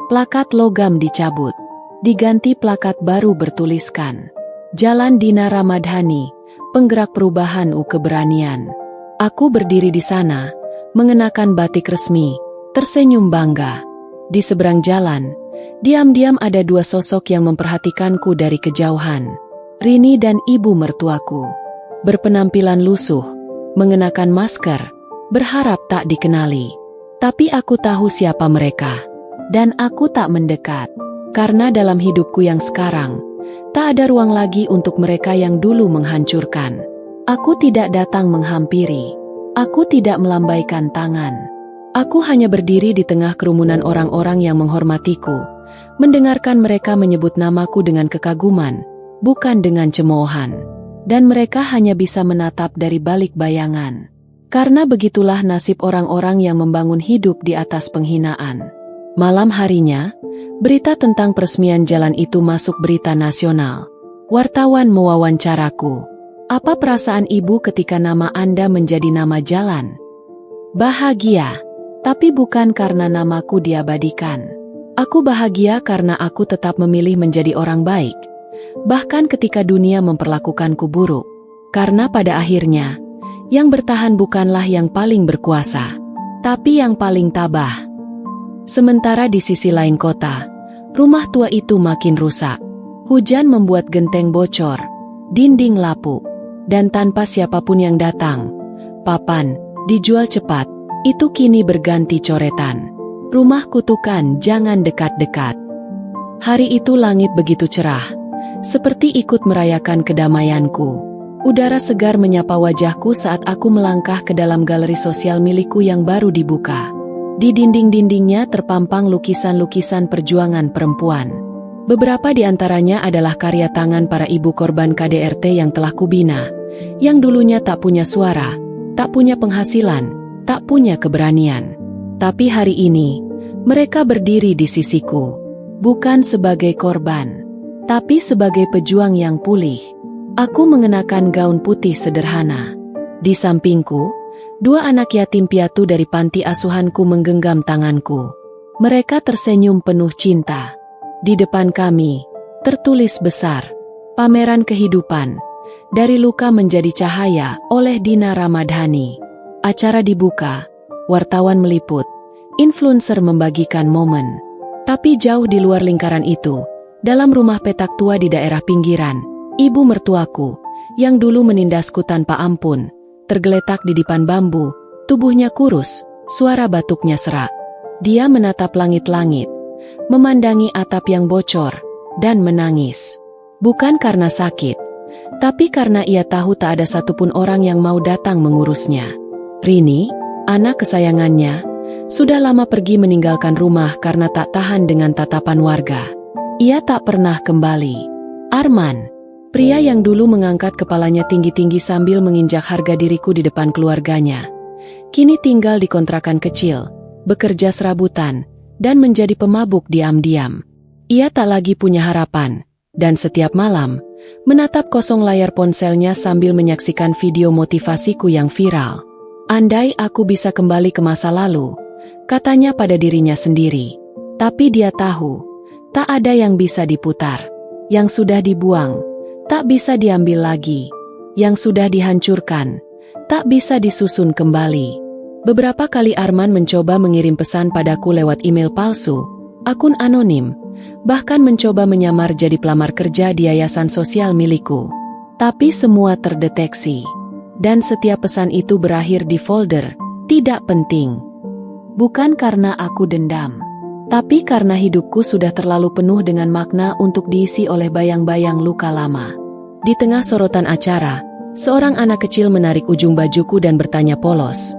Plakat logam dicabut, diganti plakat baru bertuliskan, Jalan Dina Ramadhani, penggerak perubahan keberanian. Aku berdiri di sana, mengenakan batik resmi, tersenyum bangga. Di seberang jalan, diam-diam ada dua sosok yang memperhatikanku dari kejauhan. Rini dan ibu mertuaku. Berpenampilan lusuh, mengenakan masker, berharap tak dikenali. Tapi aku tahu siapa mereka. Dan aku tak mendekat. Karena dalam hidupku yang sekarang, tak ada ruang lagi untuk mereka yang dulu menghancurkan. Aku tidak datang menghampiri. Aku tidak melambaikan tangan. Aku hanya berdiri di tengah kerumunan orang-orang yang menghormatiku, mendengarkan mereka menyebut namaku dengan kekaguman, bukan dengan cemoohan. Dan mereka hanya bisa menatap dari balik bayangan. Karena begitulah nasib orang-orang yang membangun hidup di atas penghinaan. Malam harinya, berita tentang peresmian jalan itu masuk berita nasional. Wartawan mewawancaraku. Apa perasaan ibu ketika nama Anda menjadi nama jalan? Bahagia. Tapi bukan karena namaku diabadikan. Aku bahagia karena aku tetap memilih menjadi orang baik. Bahkan ketika dunia memperlakukanku buruk. Karena pada akhirnya, yang bertahan bukanlah yang paling berkuasa, tapi yang paling tabah. Sementara di sisi lain kota, rumah tua itu makin rusak. Hujan membuat genteng bocor, dinding lapuk, dan tanpa siapapun yang datang, papan, dijual cepat. Itu kini berganti coretan. Rumah kutukan, jangan dekat-dekat. Hari itu langit begitu cerah, seperti ikut merayakan kedamaianku. Udara segar menyapa wajahku saat aku melangkah ke dalam galeri sosial milikku yang baru dibuka. Di dinding-dindingnya terpampang lukisan-lukisan perjuangan perempuan. Beberapa di antaranya adalah karya tangan para ibu korban KDRT yang telah kubina, yang dulunya tak punya suara, tak punya penghasilan, tak punya keberanian. Tapi hari ini, mereka berdiri di sisiku. Bukan sebagai korban, tapi sebagai pejuang yang pulih. Aku mengenakan gaun putih sederhana. Di sampingku, dua anak yatim piatu dari panti asuhanku menggenggam tanganku. Mereka tersenyum penuh cinta. Di depan kami, tertulis besar, Pameran Kehidupan, Dari Luka Menjadi Cahaya oleh Dina Ramadhani. Acara dibuka, wartawan meliput, influencer membagikan momen. Tapi jauh di luar lingkaran itu, dalam rumah petak tua di daerah pinggiran, ibu mertuaku, yang dulu menindasku tanpa ampun, tergeletak di dipan bambu, tubuhnya kurus, suara batuknya serak. Dia menatap langit-langit, memandangi atap yang bocor, dan menangis. Bukan karena sakit, tapi karena ia tahu tak ada satupun orang yang mau datang mengurusnya. Rini, anak kesayangannya, sudah lama pergi meninggalkan rumah karena tak tahan dengan tatapan warga. Ia tak pernah kembali. Arman, pria yang dulu mengangkat kepalanya tinggi-tinggi sambil menginjak harga diriku di depan keluarganya, kini tinggal di kontrakan kecil, bekerja serabutan, dan menjadi pemabuk diam-diam. Ia tak lagi punya harapan, dan setiap malam, menatap kosong layar ponselnya sambil menyaksikan video motivasiku yang viral. Andai aku bisa kembali ke masa lalu, katanya pada dirinya sendiri. Tapi dia tahu, tak ada yang bisa diputar. Yang sudah dibuang, tak bisa diambil lagi. Yang sudah dihancurkan, Tak bisa disusun kembali. Beberapa kali Arman mencoba mengirim pesan padaku lewat email palsu, akun anonim, bahkan mencoba menyamar jadi pelamar kerja di yayasan sosial milikku. Tapi semua terdeteksi. Dan setiap pesan itu berakhir di folder, tidak penting. Bukan karena aku dendam, tapi karena hidupku sudah terlalu penuh dengan makna untuk diisi oleh bayang-bayang luka lama. Di tengah sorotan acara, seorang anak kecil menarik ujung bajuku dan bertanya polos,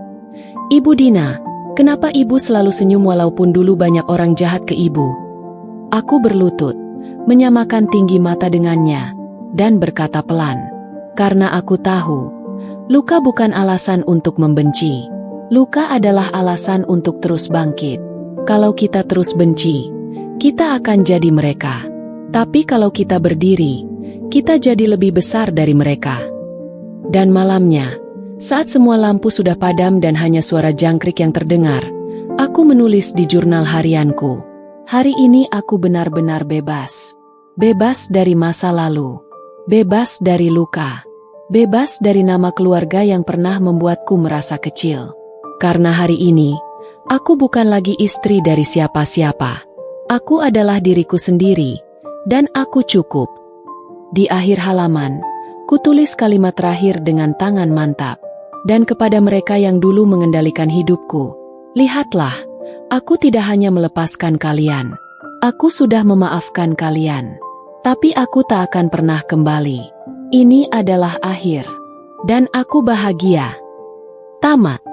"Ibu Dina, kenapa ibu selalu senyum walaupun dulu banyak orang jahat ke ibu?" Aku berlutut, menyamakan tinggi mata dengannya, dan berkata pelan, "Karena aku tahu, luka bukan alasan untuk membenci. Luka adalah alasan untuk terus bangkit. Kalau kita terus benci, kita akan jadi mereka. Tapi kalau kita berdiri, kita jadi lebih besar dari mereka." Dan malamnya, saat semua lampu sudah padam dan hanya suara jangkrik yang terdengar, aku menulis di jurnal harianku. Hari ini aku benar-benar bebas. Bebas dari masa lalu. Bebas dari luka. Bebas dari nama keluarga yang pernah membuatku merasa kecil. Karena hari ini, aku bukan lagi istri dari siapa-siapa. Aku adalah diriku sendiri, dan aku cukup. Di akhir halaman, kutulis kalimat terakhir dengan tangan mantap. Dan kepada mereka yang dulu mengendalikan hidupku, lihatlah, aku tidak hanya melepaskan kalian. Aku sudah memaafkan kalian. Tapi aku tak akan pernah kembali. Ini adalah akhir. Dan aku bahagia. Tamat.